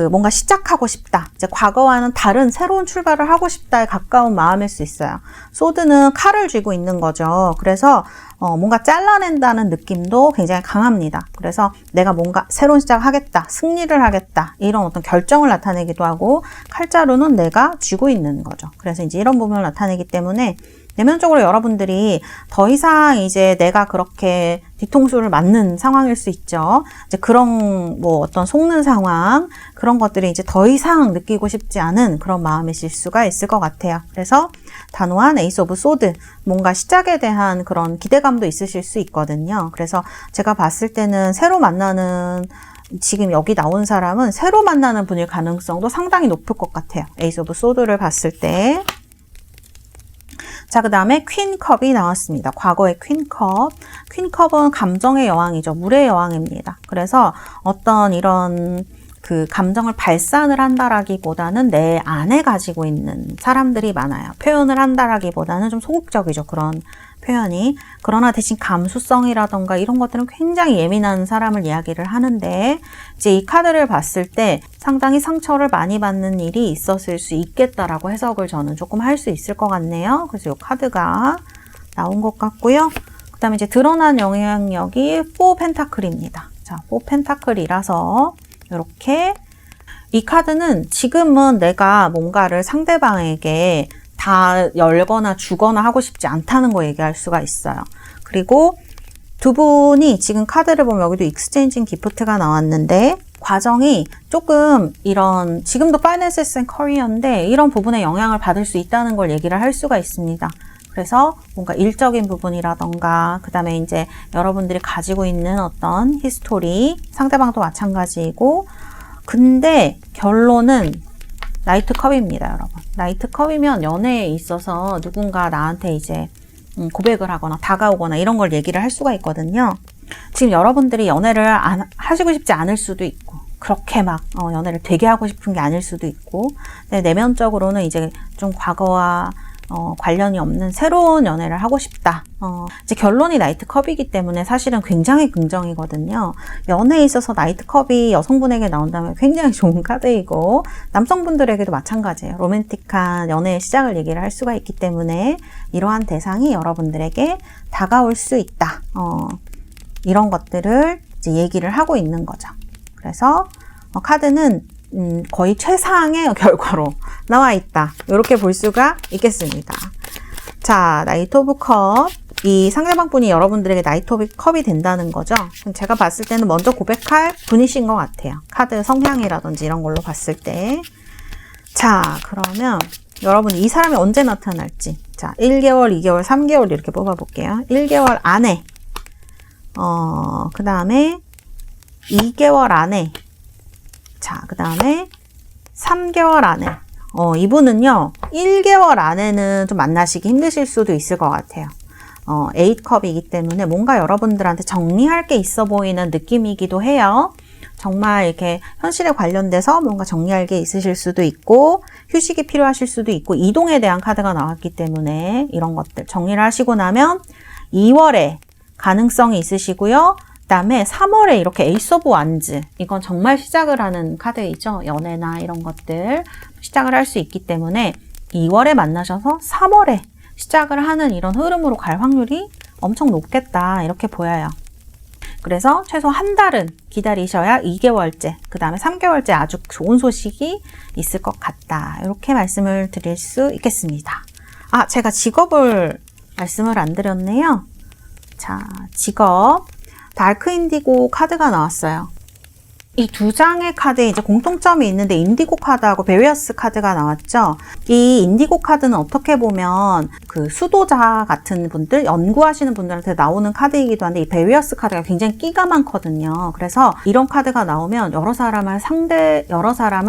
뭔가 시작하고 싶다. 이제 과거와는 다른 새로운 출발을 하고 싶다에 가까운 마음일 수 있어요. 소드는 칼을 쥐고 있는 거죠. 그래서 뭔가 잘라낸다는 느낌도 굉장히 강합니다. 그래서 내가 뭔가 새로운 시작을 하겠다, 승리를 하겠다, 이런 어떤 결정을 나타내기도 하고, 칼자루는 내가 쥐고 있는 거죠. 그래서 이제 이런 부분을 나타내기 때문에 내면적으로 여러분들이 더 이상 이제 내가 그렇게 뒤통수를 맞는 상황일 수 있죠. 이제 그런 어떤 속는 상황, 그런 것들이 이제 더 이상 느끼고 싶지 않은 그런 마음이실 수가 있을 것 같아요. 그래서 단호한 에이스 오브 소드, 뭔가 시작에 대한 그런 기대감도 있으실 수 있거든요. 그래서 제가 봤을 때는 새로 만나는, 지금 여기 나온 사람은 새로 만나는 분일 가능성도 상당히 높을 것 같아요. 에이스 오브 소드를 봤을 때. 자, 그 다음에 퀸컵이 나왔습니다. 과거의 퀸컵. 퀸컵은 감정의 여왕이죠. 물의 여왕입니다. 그래서 어떤 이런 감정을 발산을 한다라기보다는 내 안에 가지고 있는 사람들이 많아요. 표현을 한다라기보다는 좀 소극적이죠. 그런 표현이. 그러나 대신 감수성이라던가 이런 것들은 굉장히 예민한 사람을 이야기를 하는데, 이제 이 카드를 봤을 때 상당히 상처를 많이 받는 일이 있었을 수 있겠다라고 해석을 저는 조금 할 수 있을 것 같네요. 그래서 이 카드가 나온 것 같고요. 그 다음에 이제 드러난 영향력이 4 펜타클입니다. 자, 4 펜타클이라서 이렇게, 이 카드는 지금은 내가 뭔가를 상대방에게 다 열거나 주거나 하고 싶지 않다는 거 얘기할 수가 있어요. 그리고 두 분이 지금 카드를 보면 여기도 익스체인징 기프트가 나왔는데, 과정이 조금 이런, 지금도 파이낸스 앤 커리어인데 이런 부분에 영향을 받을 수 있다는 걸 얘기를 할 수가 있습니다. 그래서 뭔가 일적인 부분이라던가, 그 다음에 이제 여러분들이 가지고 있는 어떤 히스토리, 상대방도 마찬가지이고, 근데 결론은 나이트 컵입니다, 여러분. 나이트 컵이면 연애에 있어서 누군가 나한테 이제 고백을 하거나 다가오거나 이런 걸 얘기를 할 수가 있거든요. 지금 여러분들이 연애를 하시고 싶지 않을 수도 있고, 그렇게 막 연애를 되게 하고 싶은 게 아닐 수도 있고, 근데 내면적으로는 이제 좀 과거와 관련이 없는 새로운 연애를 하고 싶다. 이제 결론이 나이트컵이기 때문에 사실은 굉장히 긍정이거든요. 연애에 있어서 나이트컵이 여성분에게 나온다면 굉장히 좋은 카드이고, 남성분들에게도 마찬가지예요. 로맨틱한 연애의 시작을 얘기를 할 수가 있기 때문에 이러한 대상이 여러분들에게 다가올 수 있다. 이런 것들을 이제 얘기를 하고 있는 거죠. 그래서 카드는 거의 최상의 결과로 나와 있다. 이렇게 볼 수가 있겠습니다. 자, 나이트 오브 컵. 이 상대방 분이 여러분들에게 나이트 오브 컵이 된다는 거죠. 제가 봤을 때는 먼저 고백할 분이신 것 같아요. 카드 성향이라든지 이런 걸로 봤을 때. 자, 그러면 여러분 이 사람이 언제 나타날지. 자, 1개월, 2개월, 3개월 이렇게 뽑아볼게요. 1개월 안에. 그 다음에 2개월 안에. 자, 그 다음에 3개월 안에. 이분은요, 1개월 안에는 좀 만나시기 힘드실 수도 있을 것 같아요. 8컵이기 때문에 뭔가 여러분들한테 정리할 게 있어 보이는 느낌이기도 해요. 정말 이렇게 현실에 관련돼서 뭔가 정리할 게 있으실 수도 있고, 휴식이 필요하실 수도 있고, 이동에 대한 카드가 나왔기 때문에 이런 것들 정리를 하시고 나면 2월에 가능성이 있으시고요. 그 다음에 3월에 이렇게 에이스 오브 완즈, 이건 정말 시작을 하는 카드이죠. 연애나 이런 것들 시작을 할 수 있기 때문에 2월에 만나셔서 3월에 시작을 하는 이런 흐름으로 갈 확률이 엄청 높겠다, 이렇게 보여요. 그래서 최소 한 달은 기다리셔야 2개월째, 그 다음에 3개월째 아주 좋은 소식이 있을 것 같다, 이렇게 말씀을 드릴 수 있겠습니다. 아, 제가 직업을 말씀을 안 드렸네요. 자, 직업. 다크 인디고 카드가 나왔어요. 이 두 장의 카드에 이제 공통점이 있는데 인디고 카드하고 베리어스 카드가 나왔죠. 이 인디고 카드는 어떻게 보면 그 수도자 같은 분들, 연구하시는 분들한테 나오는 카드이기도 한데 이 베리어스 카드가 굉장히 끼가 많거든요. 그래서 이런 카드가 나오면 여러 사람을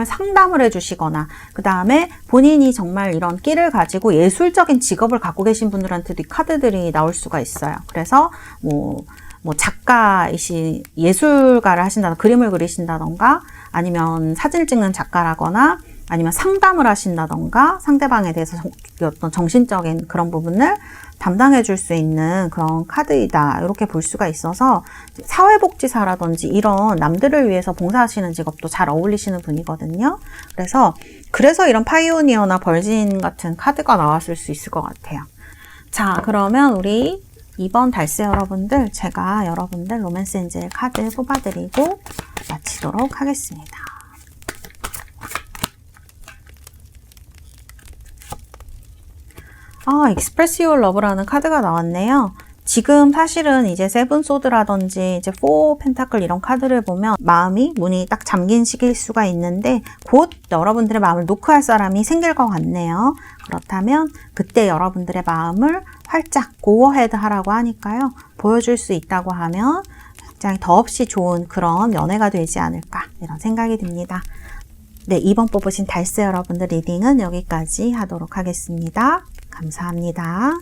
상담을 해주시거나 그 다음에 본인이 정말 이런 끼를 가지고 예술적인 직업을 갖고 계신 분들한테도 이 카드들이 나올 수가 있어요. 그래서 뭐 예술가를 하신다던가 그림을 그리신다던가 아니면 사진을 찍는 작가라거나 아니면 상담을 하신다던가 상대방에 대해서 어떤 정신적인 그런 부분을 담당해 줄 수 있는 그런 카드이다. 이렇게 볼 수가 있어서 사회복지사라든지 이런 남들을 위해서 봉사하시는 직업도 잘 어울리시는 분이거든요. 그래서 이런 파이오니어나 벌진 같은 카드가 나왔을 수 있을 것 같아요. 자, 그러면 우리 2번 달세 여러분들, 제가 여러분들 로맨스 엔젤 카드 뽑아드리고 마치도록 하겠습니다. Express Your Love라는 카드가 나왔네요. 지금 사실은 이제 세븐 소드라든지 이제 4 펜타클 이런 카드를 보면 문이 딱 잠긴 시기일 수가 있는데 곧 여러분들의 마음을 노크할 사람이 생길 것 같네요. 그렇다면 그때 여러분들의 마음을 활짝 고어헤드 하라고 하니까요. 보여줄 수 있다고 하면 굉장히 더없이 좋은 그런 연애가 되지 않을까 이런 생각이 듭니다. 네, 2번 뽑으신 달세 여러분들 리딩은 여기까지 하도록 하겠습니다. 감사합니다.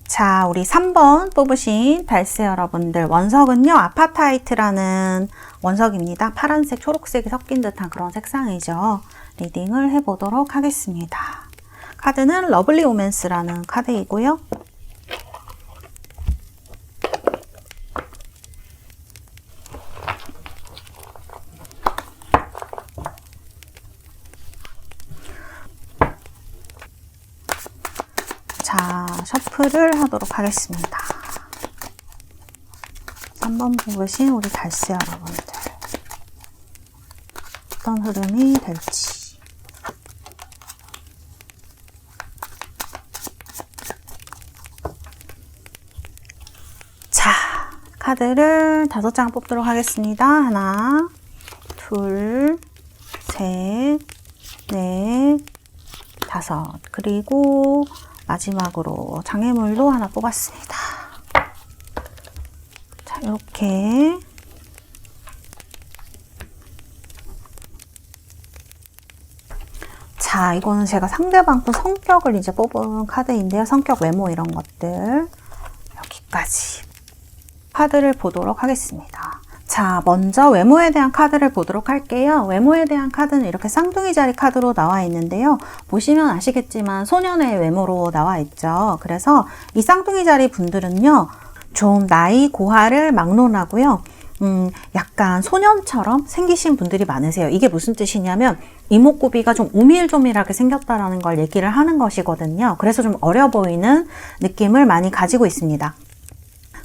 자, 우리 3번 뽑으신 달세 여러분들 원석은요. 아파타이트라는 원석입니다. 파란색, 초록색이 섞인 듯한 그런 색상이죠. 리딩을 해보도록 하겠습니다. 카드는 러블리 오맨스라는 카드이고요. 자, 셔플을 하도록 하겠습니다. 3번 뽑으신 우리 달세 여러분들 어떤 흐름이 될지. 자, 카드를 5장 뽑도록 하겠습니다. 하나, 둘, 셋, 넷, 5. 그리고 마지막으로 장애물도 하나 뽑았습니다. 자, 이렇게 자, 이거는 제가 상대방 또 성격을 이제 뽑은 카드인데요. 성격, 외모 이런 것들 여기까지 카드를 보도록 하겠습니다. 자, 먼저 외모에 대한 카드를 보도록 할게요. 외모에 대한 카드는 이렇게 쌍둥이 자리 카드로 나와 있는데요. 보시면 아시겠지만 소년의 외모로 나와 있죠. 그래서 이 쌍둥이 자리 분들은요. 좀 나이 고하를 막론하고요. 약간 소년처럼 생기신 분들이 많으세요. 이게 무슨 뜻이냐면 이목구비가 좀 오밀조밀하게 생겼다라는 걸 얘기를 하는 것이거든요. 그래서 좀 어려 보이는 느낌을 많이 가지고 있습니다.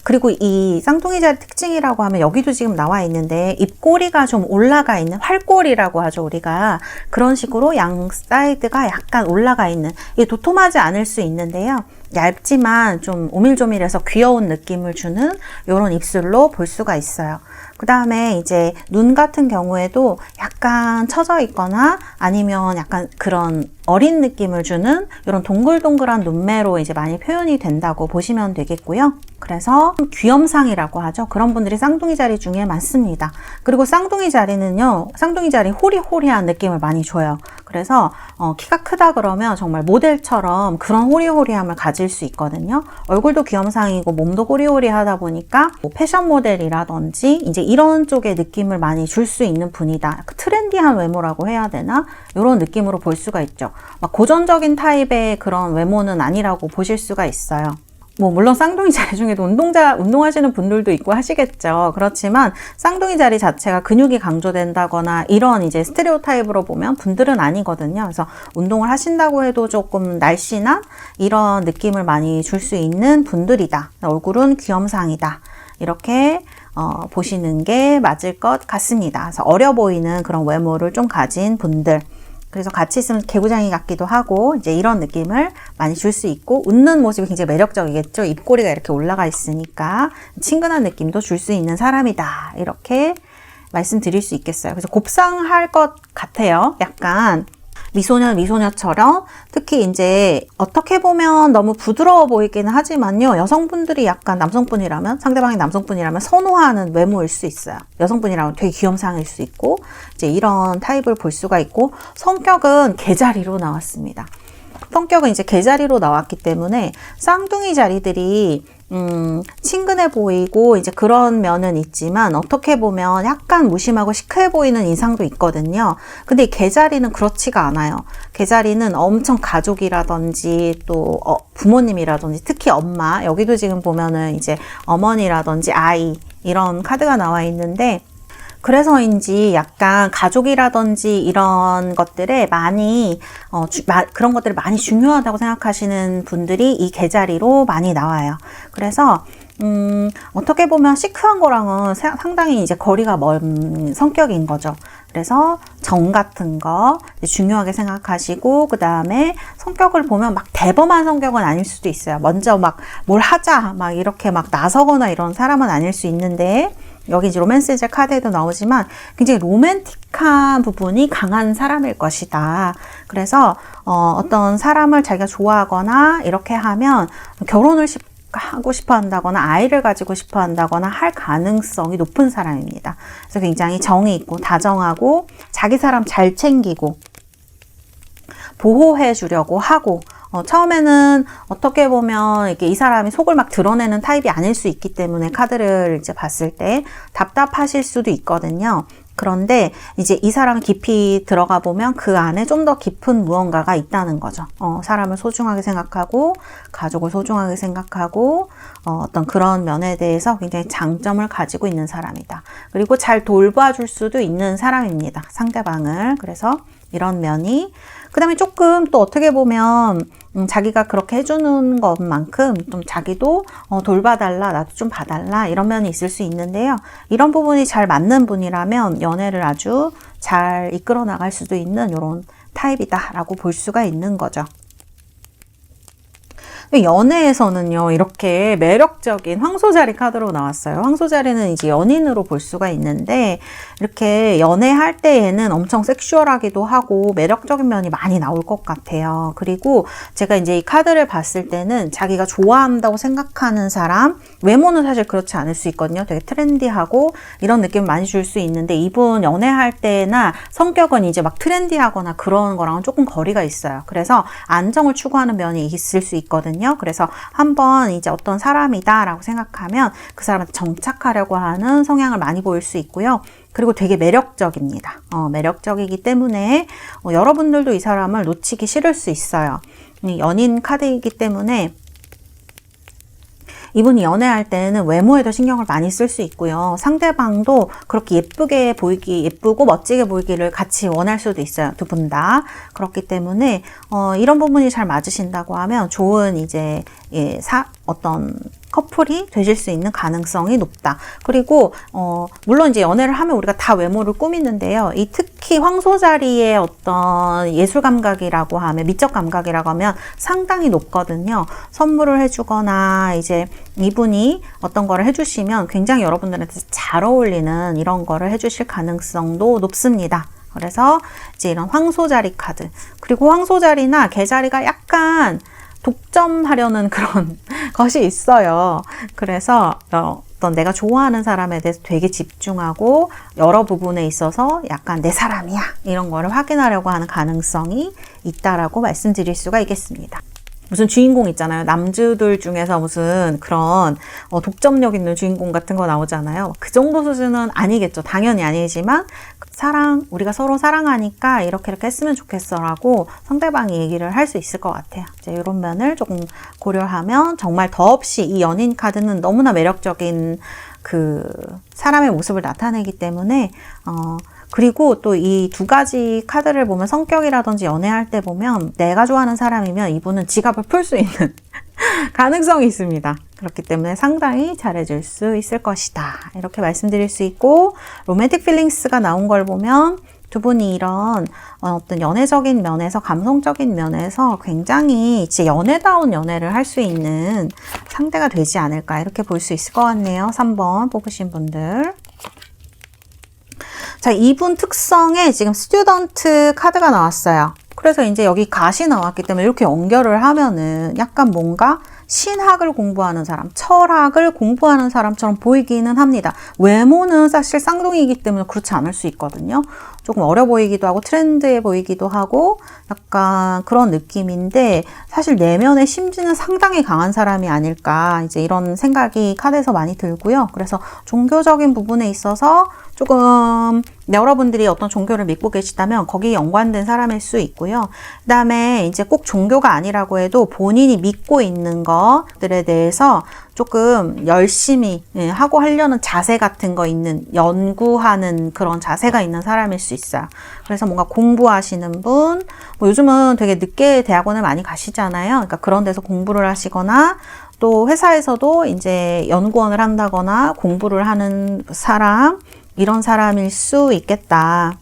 그리고 이 쌍둥이 자리 특징이라고 하면 여기도 지금 나와 있는데 입꼬리가 좀 올라가 있는 활꼬리라고 하죠. 우리가 그런 식으로 양 사이드가 약간 올라가 있는 이게 도톰하지 않을 수 있는데요. 얇지만 좀 오밀조밀해서 귀여운 느낌을 주는 이런 입술로 볼 수가 있어요. 그 다음에 이제 눈 같은 경우에도 약간 처져 있거나 아니면 약간 그런 어린 느낌을 주는 이런 동글동글한 눈매로 이제 많이 표현이 된다고 보시면 되겠고요. 그래서 귀염상이라고 하죠. 그런 분들이 쌍둥이 자리 중에 많습니다. 그리고 쌍둥이 자리는요, 쌍둥이 자리 호리호리한 느낌을 많이 줘요. 그래서 키가 크다 그러면 정말 모델처럼 그런 호리호리함을 가질 수 있거든요. 얼굴도 귀염상이고 몸도 호리호리하다 보니까 뭐 패션 모델이라든지 이제 이런 쪽의 느낌을 많이 줄 수 있는 분이다. 트렌디한 외모라고 해야 되나? 이런 느낌으로 볼 수가 있죠. 막 고전적인 타입의 그런 외모는 아니라고 보실 수가 있어요. 뭐 물론 쌍둥이 자리 중에도 운동하시는 분들도 있고 하시겠죠. 그렇지만 쌍둥이 자리 자체가 근육이 강조된다거나 이런 이제 스테레오타입으로 보면 분들은 아니거든요. 그래서 운동을 하신다고 해도 조금 날씬한 이런 느낌을 많이 줄 수 있는 분들이다. 얼굴은 귀염상이다. 이렇게 보시는 게 맞을 것 같습니다. 그래서 어려 보이는 그런 외모를 좀 가진 분들. 그래서 같이 있으면 개구장이 같기도 하고 이제 이런 느낌을 많이 줄 수 있고 웃는 모습이 굉장히 매력적이겠죠. 입꼬리가 이렇게 올라가 있으니까 친근한 느낌도 줄 수 있는 사람이다. 이렇게 말씀드릴 수 있겠어요. 그래서 곱상할 것 같아요. 약간 미소녀처럼 특히 이제 어떻게 보면 너무 부드러워 보이기는 하지만요. 여성분들이 약간 상대방이 남성분이라면 선호하는 외모일 수 있어요. 여성분이라면 되게 귀염상일 수 있고 이제 이런 타입을 볼 수가 있고 성격은 개자리로 나왔습니다. 성격은 이제 개자리로 나왔기 때문에 쌍둥이 자리들이 친근해 보이고 이제 그런 면은 있지만 어떻게 보면 약간 무심하고 시크해 보이는 인상도 있거든요. 근데 이 개자리는 그렇지가 않아요. 개자리는 엄청 가족이라든지 또 부모님이라든지 특히 엄마, 여기도 지금 보면은 이제 어머니라든지 아이 이런 카드가 나와 있는데 그래서인지 약간 가족이라든지 이런 것들에 많이 그런 것들을 많이 중요하다고 생각하시는 분들이 이 계자리로 많이 나와요. 그래서 어떻게 보면 시크한 거랑은 상당히 이제 거리가 먼 성격인 거죠. 그래서 정 같은 거 중요하게 생각하시고 그 다음에 성격을 보면 막 대범한 성격은 아닐 수도 있어요. 먼저 막 뭘 하자 막 이렇게 막 나서거나 이런 사람은 아닐 수 있는데 여기 이제 로맨스 엔젤 카드에도 나오지만 굉장히 로맨틱한 부분이 강한 사람일 것이다. 그래서 어떤 사람을 자기가 좋아하거나 이렇게 하면 결혼을 하고 싶어 한다거나 아이를 가지고 싶어 한다거나 할 가능성이 높은 사람입니다. 그래서 굉장히 정이 있고 다정하고 자기 사람 잘 챙기고 보호해 주려고 하고 처음에는 어떻게 보면 이렇게 이 사람이 속을 막 드러내는 타입이 아닐 수 있기 때문에 카드를 이제 봤을 때 답답하실 수도 있거든요. 그런데 이제 이 사람 깊이 들어가 보면 그 안에 좀 더 깊은 무언가가 있다는 거죠. 사람을 소중하게 생각하고 가족을 소중하게 생각하고 어떤 그런 면에 대해서 굉장히 장점을 가지고 있는 사람이다. 그리고 잘 돌봐줄 수도 있는 사람입니다. 상대방을. 그래서 이런 면이 그 다음에 조금 또 어떻게 보면 자기가 그렇게 해주는 것만큼 좀 자기도 돌봐달라, 나도 좀 봐달라 이런 면이 있을 수 있는데요. 이런 부분이 잘 맞는 분이라면 연애를 아주 잘 이끌어 나갈 수도 있는 이런 타입이다 라고 볼 수가 있는 거죠. 연애에서는요, 이렇게 매력적인 황소자리 카드로 나왔어요. 황소자리는 이제 연인으로 볼 수가 있는데, 이렇게 연애할 때에는 엄청 섹슈얼하기도 하고, 매력적인 면이 많이 나올 것 같아요. 그리고 제가 이제 이 카드를 봤을 때는 자기가 좋아한다고 생각하는 사람, 외모는 사실 그렇지 않을 수 있거든요. 되게 트렌디하고, 이런 느낌 많이 줄 수 있는데, 이분 연애할 때나 성격은 이제 막 트렌디하거나 그런 거랑은 조금 거리가 있어요. 그래서 안정을 추구하는 면이 있을 수 있거든요. 그래서 한번 이제 어떤 사람이다 라고 생각하면 그 사람한테 정착하려고 하는 성향을 많이 보일 수 있고요. 그리고 되게 매력적입니다. 매력적이기 때문에 여러분들도 이 사람을 놓치기 싫을 수 있어요. 연인 카드이기 때문에 이분이 연애할 때는 외모에도 신경을 많이 쓸 수 있고요. 상대방도 그렇게 예쁘고 멋지게 보이기를 같이 원할 수도 있어요. 두 분 다. 그렇기 때문에 이런 부분이 잘 맞으신다고 하면 좋은 이제 어떤 커플이 되실 수 있는 가능성이 높다. 그리고 물론 이제 연애를 하면 우리가 다 외모를 꾸미는데요. 이 특히 황소자리의 어떤 예술 감각이라고 하면 미적 감각이라고 하면 상당히 높거든요. 선물을 해주거나 이제 이분이 어떤 거를 해주시면 굉장히 여러분들한테 잘 어울리는 이런 거를 해주실 가능성도 높습니다. 그래서 이제 이런 황소자리 카드, 그리고 황소자리나 개자리가 약간 독점하려는 그런 것이 있어요. 그래서 어떤 내가 좋아하는 사람에 대해서 되게 집중하고 여러 부분에 있어서 약간 내 사람이야 이런 거를 확인하려고 하는 가능성이 있다라고 말씀드릴 수가 있겠습니다. 무슨 주인공 있잖아요. 남주들 중에서 무슨 그런 독점력 있는 주인공 같은 거 나오잖아요. 그 정도 수준은 아니겠죠. 당연히 아니지만 우리가 서로 사랑하니까 이렇게 했으면 좋겠어 라고 상대방이 얘기를 할 수 있을 것 같아요. 이제 이런 면을 조금 고려하면 정말 더없이 이 연인 카드는 너무나 매력적인 그 사람의 모습을 나타내기 때문에 그리고 또 이 두 가지 카드를 보면 성격이라든지 연애할 때 보면 내가 좋아하는 사람이면 이분은 지갑을 풀 수 있는 가능성이 있습니다. 그렇기 때문에 상당히 잘해줄 수 있을 것이다. 이렇게 말씀드릴 수 있고, 로맨틱 필링스가 나온 걸 보면 두 분이 이런 어떤 연애적인 면에서, 감성적인 면에서 굉장히 이제 연애다운 연애를 할 수 있는 상대가 되지 않을까, 이렇게 볼 수 있을 것 같네요. 3번 뽑으신 분들. 자, 이분 특성에 지금 스튜던트 카드가 나왔어요. 그래서 이제 여기 갓이 나왔기 때문에 이렇게 연결을 하면은 약간 뭔가 신학을 공부하는 사람, 철학을 공부하는 사람처럼 보이기는 합니다. 외모는 사실 쌍둥이이기 때문에 그렇지 않을 수 있거든요. 조금 어려 보이기도 하고 트렌드해 보이기도 하고 약간 그런 느낌인데, 사실 내면의 심지는 상당히 강한 사람이 아닐까, 이제 이런 생각이 카드에서 많이 들고요. 그래서 종교적인 부분에 있어서 조금 여러분들이 어떤 종교를 믿고 계시다면 거기에 연관된 사람일 수 있고요. 그 다음에 이제 꼭 종교가 아니라고 해도 본인이 믿고 있는 것들에 대해서 조금 열심히 하고 하려는 자세 같은 거 있는, 연구하는 그런 자세가 있는 사람일 수 있어요. 그래서 뭔가 공부하시는 분, 뭐 요즘은 되게 늦게 대학원을 많이 가시잖아요. 그러니까 그런 데서 공부를 하시거나, 또 회사에서도 이제 연구원을 한다거나 공부를 하는 사람, 이런 사람일 수 있겠다.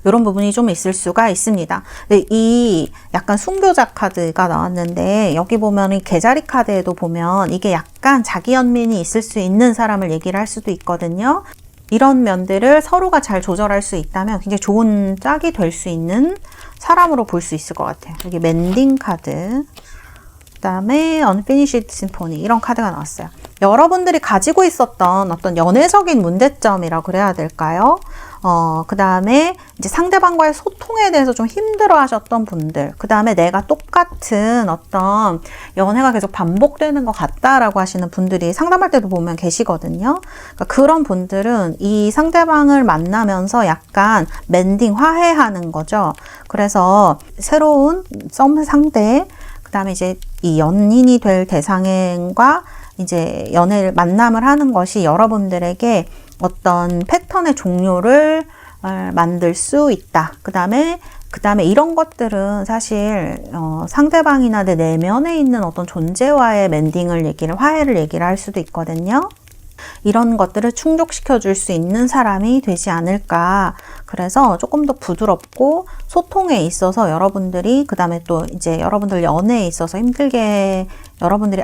이런 부분이 좀 있을 수가 있습니다. 근데 이 약간 순교자 카드가 나왔는데, 여기 보면 이 개자리 카드에도 보면 이게 약간 자기 연민이 있을 수 있는 사람을 얘기를 할 수도 있거든요. 이런 면들을 서로가 잘 조절할 수 있다면 굉장히 좋은 짝이 될 수 있는 사람으로 볼 수 있을 것 같아요. 여기 맨딩 카드, 그 다음에 Unfinished Symphony, 이런 카드가 나왔어요. 여러분들이 가지고 있었던 어떤 연애적인 문제점이라고 그래야 될까요? 그 다음에 이제 상대방과의 소통에 대해서 좀 힘들어 하셨던 분들, 그 다음에 내가 똑같은 어떤 연애가 계속 반복되는 것 같다라고 하시는 분들이 상담할 때도 보면 계시거든요. 그러니까 그런 분들은 이 상대방을 만나면서 약간 멘딩, 화해하는 거죠. 그래서 새로운 썸 상대, 그 다음에 이제 이 연인이 될 대상과 이제 연애를, 만남을 하는 것이 여러분들에게 어떤 패턴의 종료를 만들 수 있다. 그 다음에 이런 것들은 사실 상대방이나 내 내면에 있는 어떤 존재와의 화해를 얘기를 할 수도 있거든요. 이런 것들을 충족시켜 줄 수 있는 사람이 되지 않을까. 그래서 조금 더 부드럽고 소통에 있어서 여러분들이, 그 다음에 또 이제 여러분들 연애에 있어서 힘들게 여러분들이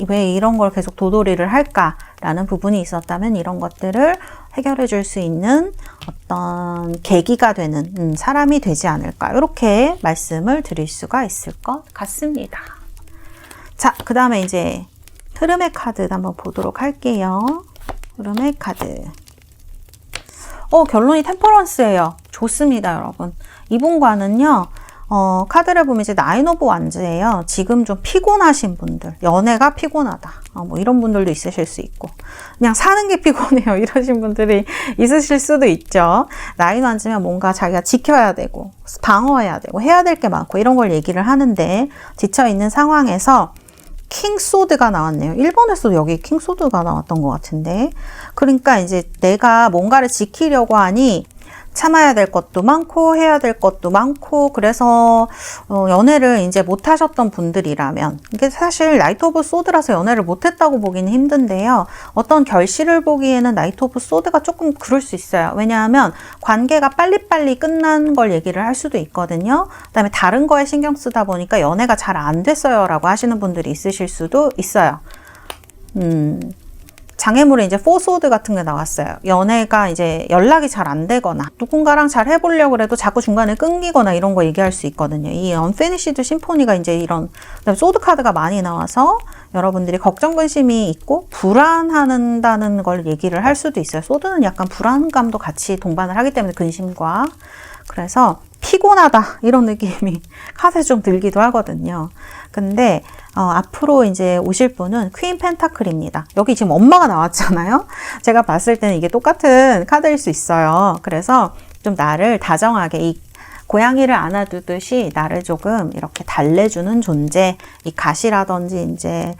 왜 이런 걸 계속 도돌이를 할까라는 부분이 있었다면 이런 것들을 해결해 줄 수 있는 어떤 계기가 되는 사람이 되지 않을까, 이렇게 말씀을 드릴 수가 있을 것 같습니다. 자, 그 다음에 이제 흐름의 카드 한번 보도록 할게요. 흐름의 카드. 결론이 템퍼런스예요. 좋습니다, 여러분. 이분과는요, 카드를 보면 이제 나인 오브 완즈예요. 지금 좀 피곤하신 분들, 연애가 피곤하다. 뭐 이런 분들도 있으실 수 있고, 그냥 사는 게 피곤해요. 이러신 분들이 있으실 수도 있죠. 나인 완즈면 뭔가 자기가 지켜야 되고, 방어해야 되고, 해야 될 게 많고, 이런 걸 얘기를 하는데, 지쳐있는 상황에서 킹소드가 나왔네요. 일본에서도 여기 킹소드가 나왔던 것 같은데, 그러니까 이제 내가 뭔가를 지키려고 하니 참아야 될 것도 많고 해야 될 것도 많고, 그래서 연애를 이제 못 하셨던 분들이라면, 이게 사실 나이트 오브 소드라서 연애를 못 했다고 보기는 힘든데요, 어떤 결실을 보기에는 나이트 오브 소드가 조금 그럴 수 있어요. 왜냐하면 관계가 빨리빨리 끝난 걸 얘기를 할 수도 있거든요. 그 다음에 다른 거에 신경 쓰다 보니까 연애가 잘 안 됐어요 라고 하시는 분들이 있으실 수도 있어요. 장애물에 이제 포소드 같은 게 나왔어요. 연애가 이제 연락이 잘 안 되거나 누군가랑 잘 해보려고 해도 자꾸 중간에 끊기거나 이런 거 얘기할 수 있거든요. 이 Unfinished Symphony가 이제 이런, 그다음에 소드 카드가 많이 나와서 여러분들이 걱정 근심이 있고 불안한다는 걸 얘기를 할 수도 있어요. 소드는 약간 불안감도 같이 동반을 하기 때문에 근심과, 그래서 피곤하다 이런 느낌이 카드에 좀 들기도 하거든요. 근데 앞으로 이제 오실 분은 퀸 펜타클입니다. 여기 지금 엄마가 나왔잖아요. 제가 봤을 때는 이게 똑같은 카드일 수 있어요. 그래서 좀 나를 다정하게, 이 고양이를 안아두듯이 나를 조금 이렇게 달래주는 존재, 이 갓이라든지 이제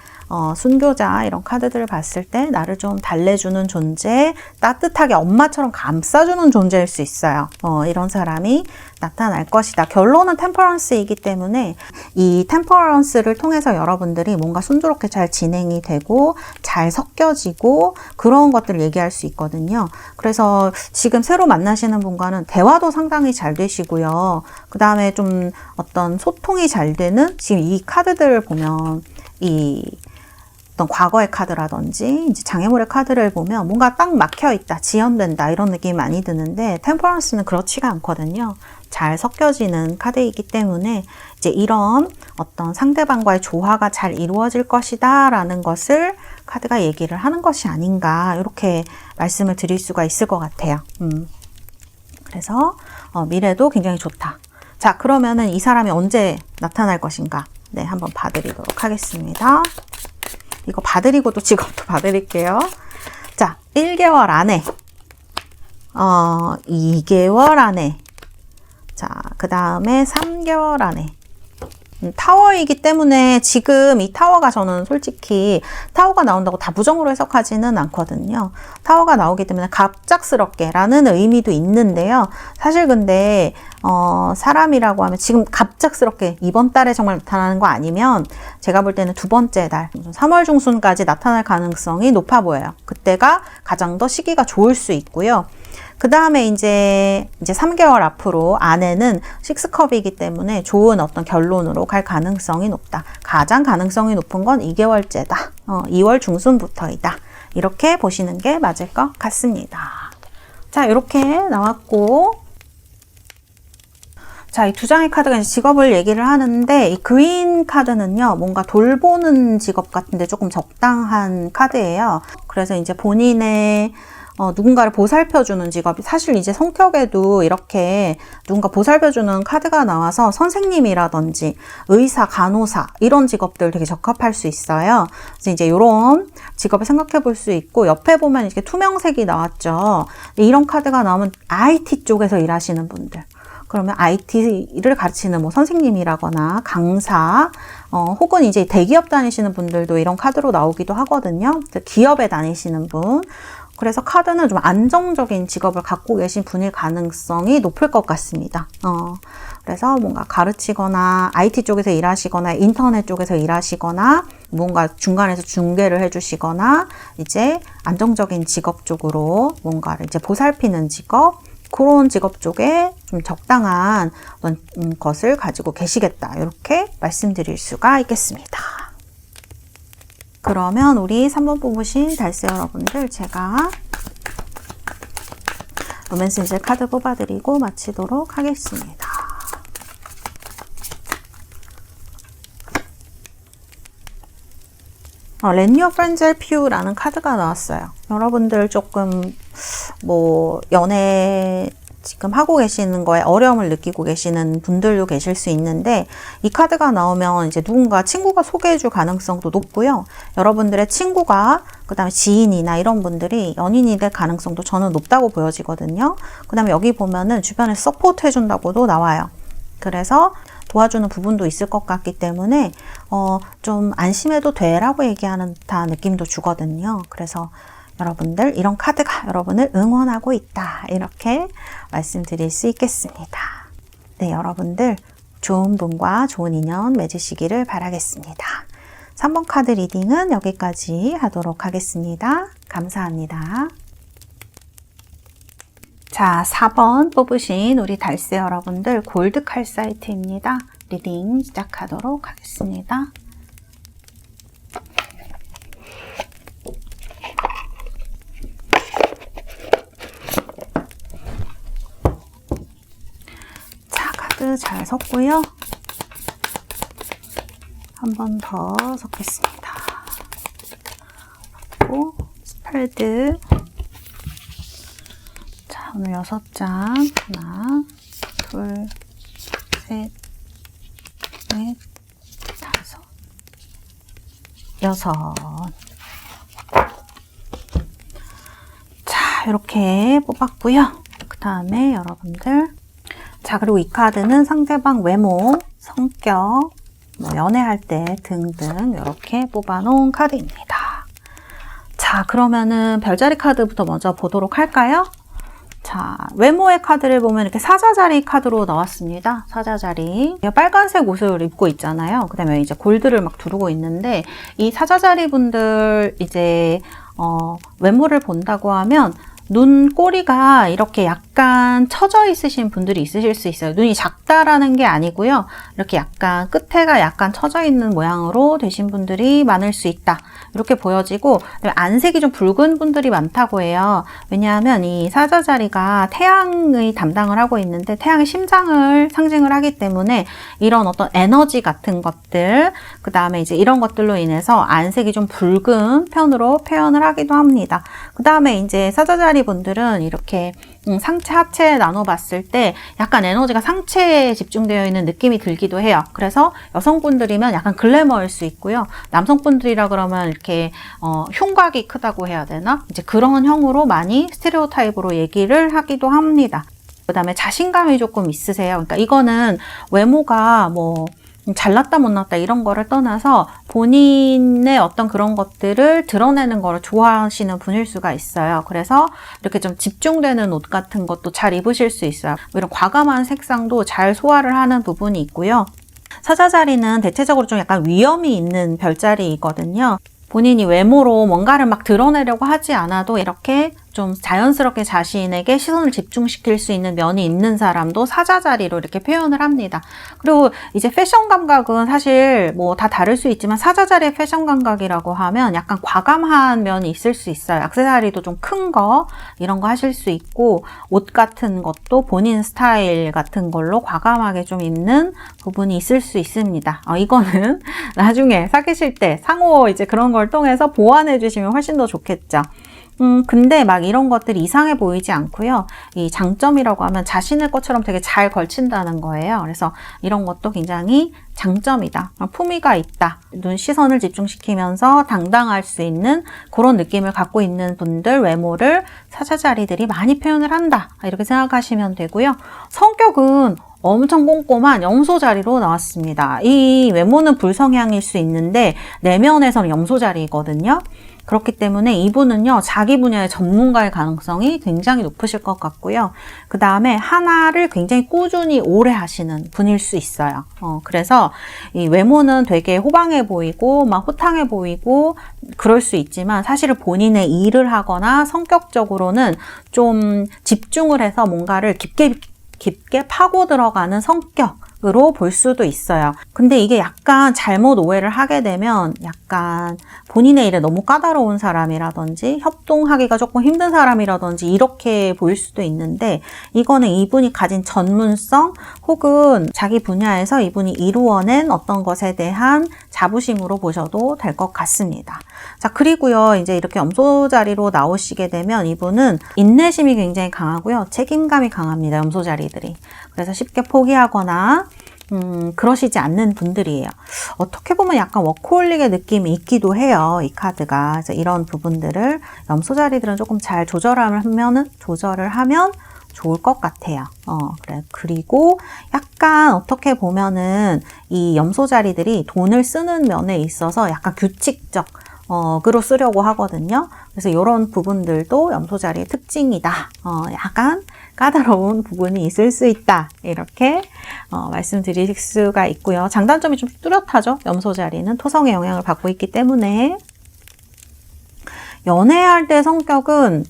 순교자 이런 카드들을 봤을 때 나를 좀 달래주는 존재, 따뜻하게 엄마처럼 감싸주는 존재일 수 있어요. 이런 사람이 나타날 것이다. 결론은 템퍼런스이기 때문에 이 템퍼런스를 통해서 여러분들이 뭔가 순조롭게 잘 진행이 되고 잘 섞여지고 그런 것들을 얘기할 수 있거든요. 그래서 지금 새로 만나시는 분과는 대화도 상당히 잘 되시고요. 그 다음에 좀 어떤 소통이 잘 되는, 지금 이 카드들을 보면 어떤 과거의 카드라든지 이제 장애물의 카드를 보면 뭔가 딱 막혀 있다, 지연된다 이런 느낌이 많이 드는데 템퍼런스는 그렇지가 않거든요. 잘 섞여지는 카드이기 때문에 이제 이런 어떤 상대방과의 조화가 잘 이루어질 것이다 라는 것을 카드가 얘기를 하는 것이 아닌가, 이렇게 말씀을 드릴 수가 있을 것 같아요. 그래서 미래도 굉장히 좋다. 자, 그러면은 이 사람이 언제 나타날 것인가? 네, 한번 봐드리도록 하겠습니다. 이거 봐드리고 또 직업도 봐드릴게요. 자, 1개월 안에, 2개월 안에, 자, 그 다음에 3개월 안에. 타워이기 때문에 지금 이 타워가, 저는 솔직히 타워가 나온다고 다 부정으로 해석하지는 않거든요. 타워가 나오기 때문에 갑작스럽게 라는 의미도 있는데요. 사실 근데 사람이라고 하면 지금 갑작스럽게 이번 달에 정말 나타나는 거 아니면 제가 볼 때는 두 번째 달 3월 중순까지 나타날 가능성이 높아 보여요. 그때가 가장 더 시기가 좋을 수 있고요. 그 다음에 이제 3개월 앞으로 안에는 6컵이기 때문에 좋은 어떤 결론으로 갈 가능성이 높다. 가장 가능성이 높은 건 2개월째다. 2월 중순부터이다. 이렇게 보시는 게 맞을 것 같습니다. 자, 이렇게 나왔고, 자, 이 두 장의 카드가 이제 직업을 얘기를 하는데, 이 그린 카드는요, 뭔가 돌보는 직업 같은데 조금 적당한 카드예요. 그래서 이제 본인의 누군가를 보살펴주는 직업이, 사실 이제 성격에도 이렇게 누군가 보살펴주는 카드가 나와서 선생님이라든지 의사, 간호사 이런 직업들 되게 적합할 수 있어요. 그래서 이제 이런 직업을 생각해 볼 수 있고, 옆에 보면 이렇게 투명색이 나왔죠. 이런 카드가 나오면 IT 쪽에서 일하시는 분들, 그러면 IT를 가르치는 뭐 선생님이라거나 강사, 혹은 이제 대기업 다니시는 분들도 이런 카드로 나오기도 하거든요. 기업에 다니시는 분. 그래서 카드는 좀 안정적인 직업을 갖고 계신 분일 가능성이 높을 것 같습니다. 그래서 뭔가 가르치거나 IT 쪽에서 일하시거나 인터넷 쪽에서 일하시거나 뭔가 중간에서 중개를 해주시거나 이제 안정적인 직업 쪽으로 뭔가를 이제 보살피는 직업, 그런 직업 쪽에 좀 적당한 어떤 것을 가지고 계시겠다, 이렇게 말씀드릴 수가 있겠습니다. 그러면 우리 3번 뽑으신 달스 여러분들, 제가 로맨스 인젤 카드 뽑아드리고 마치도록 하겠습니다. Let your friends help you라는 카드가 나왔어요. 여러분들 조금 뭐 연애 지금 하고 계시는 거에 어려움을 느끼고 계시는 분들도 계실 수 있는데, 이 카드가 나오면 이제 누군가 친구가 소개해 줄 가능성도 높고요. 여러분들의 친구가, 그 다음에 지인이나 이런 분들이 연인이 될 가능성도 저는 높다고 보여지거든요. 그 다음에 여기 보면은 주변에 서포트 해준다고도 나와요. 그래서 도와주는 부분도 있을 것 같기 때문에 좀 안심해도 돼 라고 얘기하는 듯한 느낌도 주거든요. 그래서 여러분들, 이런 카드가 여러분을 응원하고 있다, 이렇게 말씀드릴 수 있겠습니다. 네, 여러분들 좋은 분과 좋은 인연 맺으시기를 바라겠습니다. 3번 카드 리딩은 여기까지 하도록 하겠습니다. 감사합니다. 자, 4번 뽑으신 우리 달스 여러분들, 골드 칼 사이트입니다. 리딩 시작하도록 하겠습니다. 잘 섞고요. 한 번 더 섞겠습니다. 섞고 스프레드. 자, 오늘 6장. 하나, 둘, 셋, 넷, 다섯, 여섯. 자, 이렇게 뽑았고요. 그 다음에 여러분들, 자, 그리고 이 카드는 상대방 외모, 성격, 뭐 연애할 때 등등 이렇게 뽑아놓은 카드입니다. 자, 그러면은 별자리 카드부터 먼저 보도록 할까요? 자, 외모의 카드를 보면 이렇게 사자자리 카드로 나왔습니다. 사자자리. 빨간색 옷을 입고 있잖아요. 그 다음에 이제 골드를 막 두르고 있는데, 이 사자자리 분들 이제, 외모를 본다고 하면, 눈 꼬리가 이렇게 약간 처져 있으신 분들이 있으실 수 있어요. 눈이 작다라는 게 아니고요. 이렇게 약간 끝에가 약간 처져 있는 모양으로 되신 분들이 많을 수 있다. 이렇게 보여지고, 안색이 좀 붉은 분들이 많다고 해요. 왜냐하면 이 사자자리가 태양의 담당을 하고 있는데 태양의 심장을 상징을 하기 때문에 이런 어떤 에너지 같은 것들, 그 다음에 이제 이런 것들로 인해서 안색이 좀 붉은 편으로 표현을 하기도 합니다. 그 다음에 이제 사자자리 분들은 이렇게 상체, 하체 나눠봤을 때 약간 에너지가 상체에 집중되어 있는 느낌이 들기도 해요. 그래서 여성분들이면 약간 글래머일 수 있고요. 남성분들이라 그러면 이렇게 흉곽이 크다고 해야 되나? 이제 그런 형으로 많이 스테레오타입으로 얘기를 하기도 합니다. 그 다음에 자신감이 조금 있으세요. 그러니까 이거는 외모가 뭐 잘났다 못났다 이런 거를 떠나서 본인의 어떤 그런 것들을 드러내는 거를 좋아하시는 분일 수가 있어요. 그래서 이렇게 좀 집중되는 옷 같은 것도 잘 입으실 수 있어요. 이런 과감한 색상도 잘 소화를 하는 부분이 있고요. 사자자리는 대체적으로 좀 약간 위험이 있는 별자리이거든요. 본인이 외모로 뭔가를 막 드러내려고 하지 않아도 이렇게 좀 자연스럽게 자신에게 시선을 집중시킬 수 있는 면이 있는 사람도 사자자리로 이렇게 표현을 합니다. 그리고 이제 패션 감각은 사실 뭐 다 다를 수 있지만 사자자리의 패션 감각이라고 하면 약간 과감한 면이 있을 수 있어요. 액세서리도 좀 큰 거 이런 거 하실 수 있고 옷 같은 것도 본인 스타일 같은 걸로 과감하게 좀 입는 부분이 있을 수 있습니다. 이거는 나중에 사귀실 때 상호 이제 그런 걸 통해서 보완해 주시면 훨씬 더 좋겠죠. 근데 막 이런 것들이 이상해 보이지 않고요. 이 장점이라고 하면 자신의 것처럼 되게 잘 걸친다는 거예요. 그래서 이런 것도 굉장히 장점이다. 품위가 있다. 눈 시선을 집중시키면서 당당할 수 있는 그런 느낌을 갖고 있는 분들 외모를 사자자리들이 많이 표현을 한다. 이렇게 생각하시면 되고요. 성격은 엄청 꼼꼼한 염소자리로 나왔습니다. 이 외모는 불성향일 수 있는데 내면에서는 염소자리거든요. 그렇기 때문에 이분은요, 자기 분야의 전문가의 가능성이 굉장히 높으실 것 같고요. 그 다음에 하나를 굉장히 꾸준히 오래 하시는 분일 수 있어요. 그래서 이 외모는 되게 호방해 보이고, 막 호탕해 보이고, 그럴 수 있지만 사실은 본인의 일을 하거나 성격적으로는 좀 집중을 해서 뭔가를 깊게 파고 들어가는 성격으로 볼 수도 있어요. 근데 이게 약간 잘못 오해를 하게 되면 약간 본인의 일에 너무 까다로운 사람이라든지 협동하기가 조금 힘든 사람이라든지 이렇게 보일 수도 있는데 이거는 이분이 가진 전문성 혹은 자기 분야에서 이분이 이루어낸 어떤 것에 대한 자부심으로 보셔도 될 것 같습니다. 자, 그리고요, 이제 이렇게 염소자리로 나오시게 되면 이분은 인내심이 굉장히 강하고요. 책임감이 강합니다. 염소자리들이. 그래서 쉽게 포기하거나 그러시지 않는 분들이에요. 어떻게 보면 약간 워커홀릭의 느낌이 있기도 해요. 이 카드가. 그래서 이런 부분들을 염소자리들은 조금 잘 조절을 하면 좋을 것 같아요. 그래. 그리고 약간 어떻게 보면은 이 염소자리들이 돈을 쓰는 면에 있어서 약간 규칙적 으로 쓰려고 하거든요. 그래서 이런 부분들도 염소자리의 특징이다. 약간 까다로운 부분이 있을 수 있다. 이렇게 말씀드릴 수가 있고요. 장단점이 좀 뚜렷하죠. 염소자리는 토성의 영향을 받고 있기 때문에 연애할 때 성격은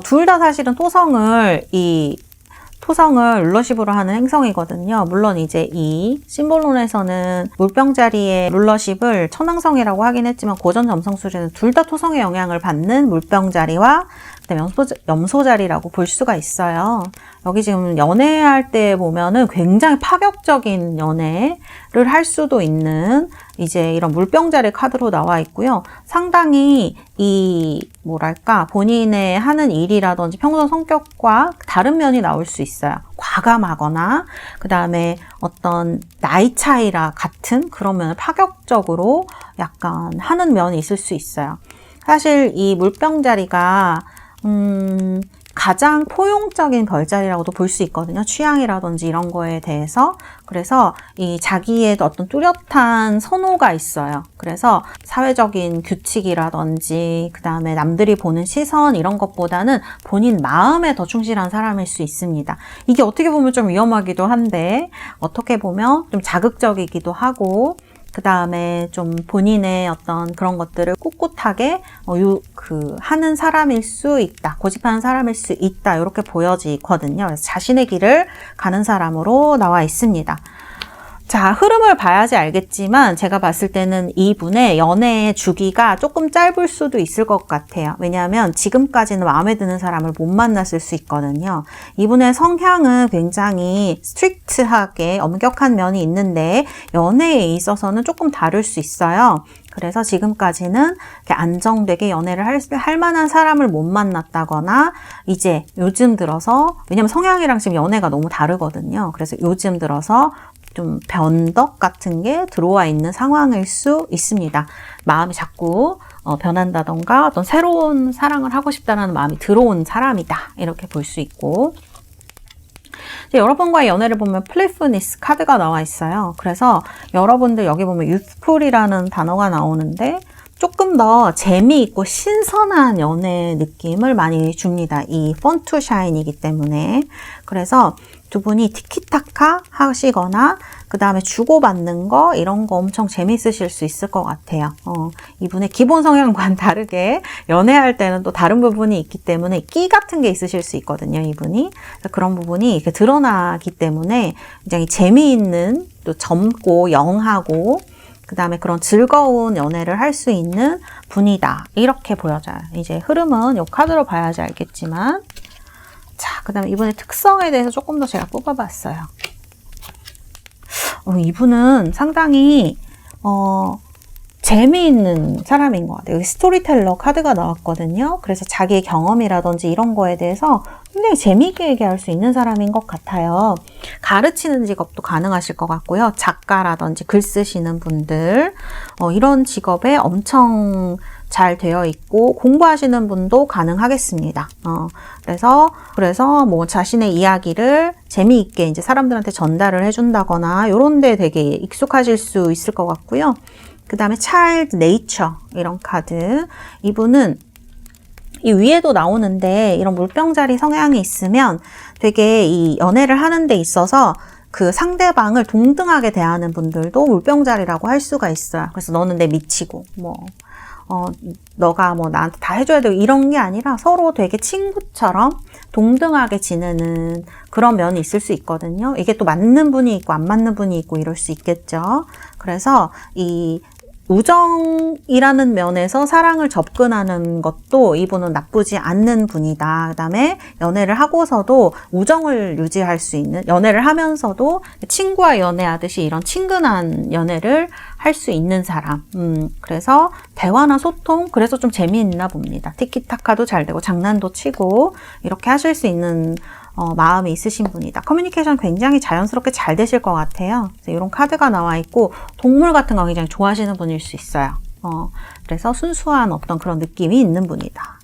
둘 다 사실은 토성을 룰러십으로 하는 행성이거든요. 물론 이제 이 심볼론에서는 물병자리의 룰러십을 천왕성이라고 하긴 했지만 고전 점성술에는 둘 다 토성의 영향을 받는 물병자리와 그다음에 염소자리라고 볼 수가 있어요. 여기 지금 연애할 때 보면은 굉장히 파격적인 연애를 할 수도 있는 이제 이런 물병자리 카드로 나와 있고요. 상당히 본인의 하는 일이라든지 평소 성격과 다른 면이 나올 수 있어요. 과감하거나, 그 다음에 어떤 나이 차이라 같은 그런 면을 파격적으로 약간 하는 면이 있을 수 있어요. 사실 이 물병자리가 가장 포용적인 별자리라고도 볼 수 있거든요. 취향이라든지 이런 거에 대해서. 그래서 이 자기의 어떤 뚜렷한 선호가 있어요. 그래서 사회적인 규칙이라든지 그 다음에 남들이 보는 시선 이런 것보다는 본인 마음에 더 충실한 사람일 수 있습니다. 이게 어떻게 보면 좀 위험하기도 한데 어떻게 보면 좀 자극적이기도 하고 그 다음에 좀 본인의 어떤 그런 것들을 꿋꿋하게 하는 사람일 수 있다. 고집하는 사람일 수 있다. 이렇게 보여지거든요. 그래서 자신의 길을 가는 사람으로 나와 있습니다. 자, 흐름을 봐야지 알겠지만 제가 봤을 때는 이분의 연애의 주기가 조금 짧을 수도 있을 것 같아요. 왜냐하면 지금까지는 마음에 드는 사람을 못 만났을 수 있거든요. 이분의 성향은 굉장히 스트릭트하게 엄격한 면이 있는데 연애에 있어서는 조금 다를 수 있어요. 그래서 지금까지는 이렇게 안정되게 연애를 할 만한 사람을 못 만났다거나 이제 요즘 들어서 왜냐면 성향이랑 지금 연애가 너무 다르거든요. 그래서 요즘 들어서 좀 변덕 같은 게 들어와 있는 상황일 수 있습니다. 마음이 자꾸 변한다던가 어떤 새로운 사랑을 하고 싶다는 마음이 들어온 사람이다. 이렇게 볼 수 있고 여러분과의 연애를 보면 플레이풀니스 카드가 나와 있어요. 그래서 여러분들 여기 보면 유스풀이라는 단어가 나오는데 조금 더 재미있고 신선한 연애 느낌을 많이 줍니다. 이 펀 투 샤인이기 때문에. 그래서 두 분이 티키타카 하시거나 그 다음에 주고받는 거 이런 거 엄청 재밌으실 수 있을 것 같아요. 이분의 기본 성향과는 다르게 연애할 때는 또 다른 부분이 있기 때문에 끼 같은 게 있으실 수 있거든요. 이분이. 그런 부분이 이렇게 드러나기 때문에 굉장히 재미있는 또 젊고 영하고 그 다음에 그런 즐거운 연애를 할 수 있는 분이다. 이렇게 보여져요. 이제 흐름은 이 카드로 봐야지 알겠지만 자, 그 다음에 이분의 특성에 대해서 조금 더 제가 뽑아봤어요. 이분은 상당히 재미있는 사람인 것 같아요. 여기 스토리텔러 카드가 나왔거든요. 그래서 자기의 경험이라든지 이런 거에 대해서 굉장히 재미있게 얘기할 수 있는 사람인 것 같아요. 가르치는 직업도 가능하실 것 같고요. 작가라든지 글 쓰시는 분들 이런 직업에 엄청 잘 되어 있고 공부하시는 분도 가능하겠습니다. 그래서 뭐 자신의 이야기를 재미있게 이제 사람들한테 전달을 해준다거나 이런 데 되게 익숙하실 수 있을 것 같고요. 그 다음에 차일드 네이처 이런 카드. 이분은 이 위에도 나오는데 이런 물병자리 성향이 있으면 되게 이 연애를 하는 데 있어서 그 상대방을 동등하게 대하는 분들도 물병자리라고 할 수가 있어요. 그래서 너는 내 미치고 너가 뭐 나한테 다 해줘야 되고 이런 게 아니라 서로 되게 친구처럼 동등하게 지내는 그런 면이 있을 수 있거든요. 이게 또 맞는 분이 있고 안 맞는 분이 있고 이럴 수 있겠죠. 그래서 이 우정이라는 면에서 사랑을 접근하는 것도 이분은 나쁘지 않는 분이다. 그 다음에 연애를 하고서도 우정을 유지할 수 있는, 연애를 하면서도 친구와 연애하듯이 이런 친근한 연애를 할 수 있는 사람. 그래서 대화나 소통, 그래서 좀 재미있나 봅니다. 티키타카도 잘 되고 장난도 치고 이렇게 하실 수 있는 마음이 있으신 분이다. 커뮤니케이션 굉장히 자연스럽게 잘 되실 것 같아요. 그래서 이런 카드가 나와 있고 동물 같은 거 굉장히 좋아하시는 분일 수 있어요. 그래서 순수한 어떤 그런 느낌이 있는 분이다.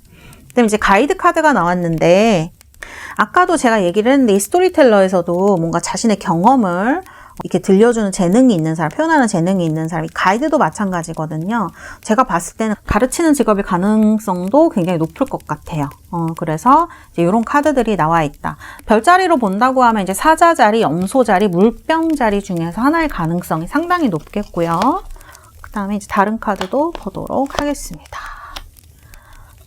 그다음에 이제 가이드 카드가 나왔는데 아까도 제가 얘기를 했는데 이 스토리텔러에서도 뭔가 자신의 경험을 이렇게 들려주는 재능이 있는 사람, 표현하는 재능이 있는 사람, 가이드도 마찬가지거든요. 제가 봤을 때는 가르치는 직업일 가능성도 굉장히 높을 것 같아요. 그래서 이제 이런 카드들이 나와 있다. 별자리로 본다고 하면 이제 사자자리, 염소자리, 물병자리 중에서 하나의 가능성이 상당히 높겠고요. 그 다음에 이제 다른 카드도 보도록 하겠습니다.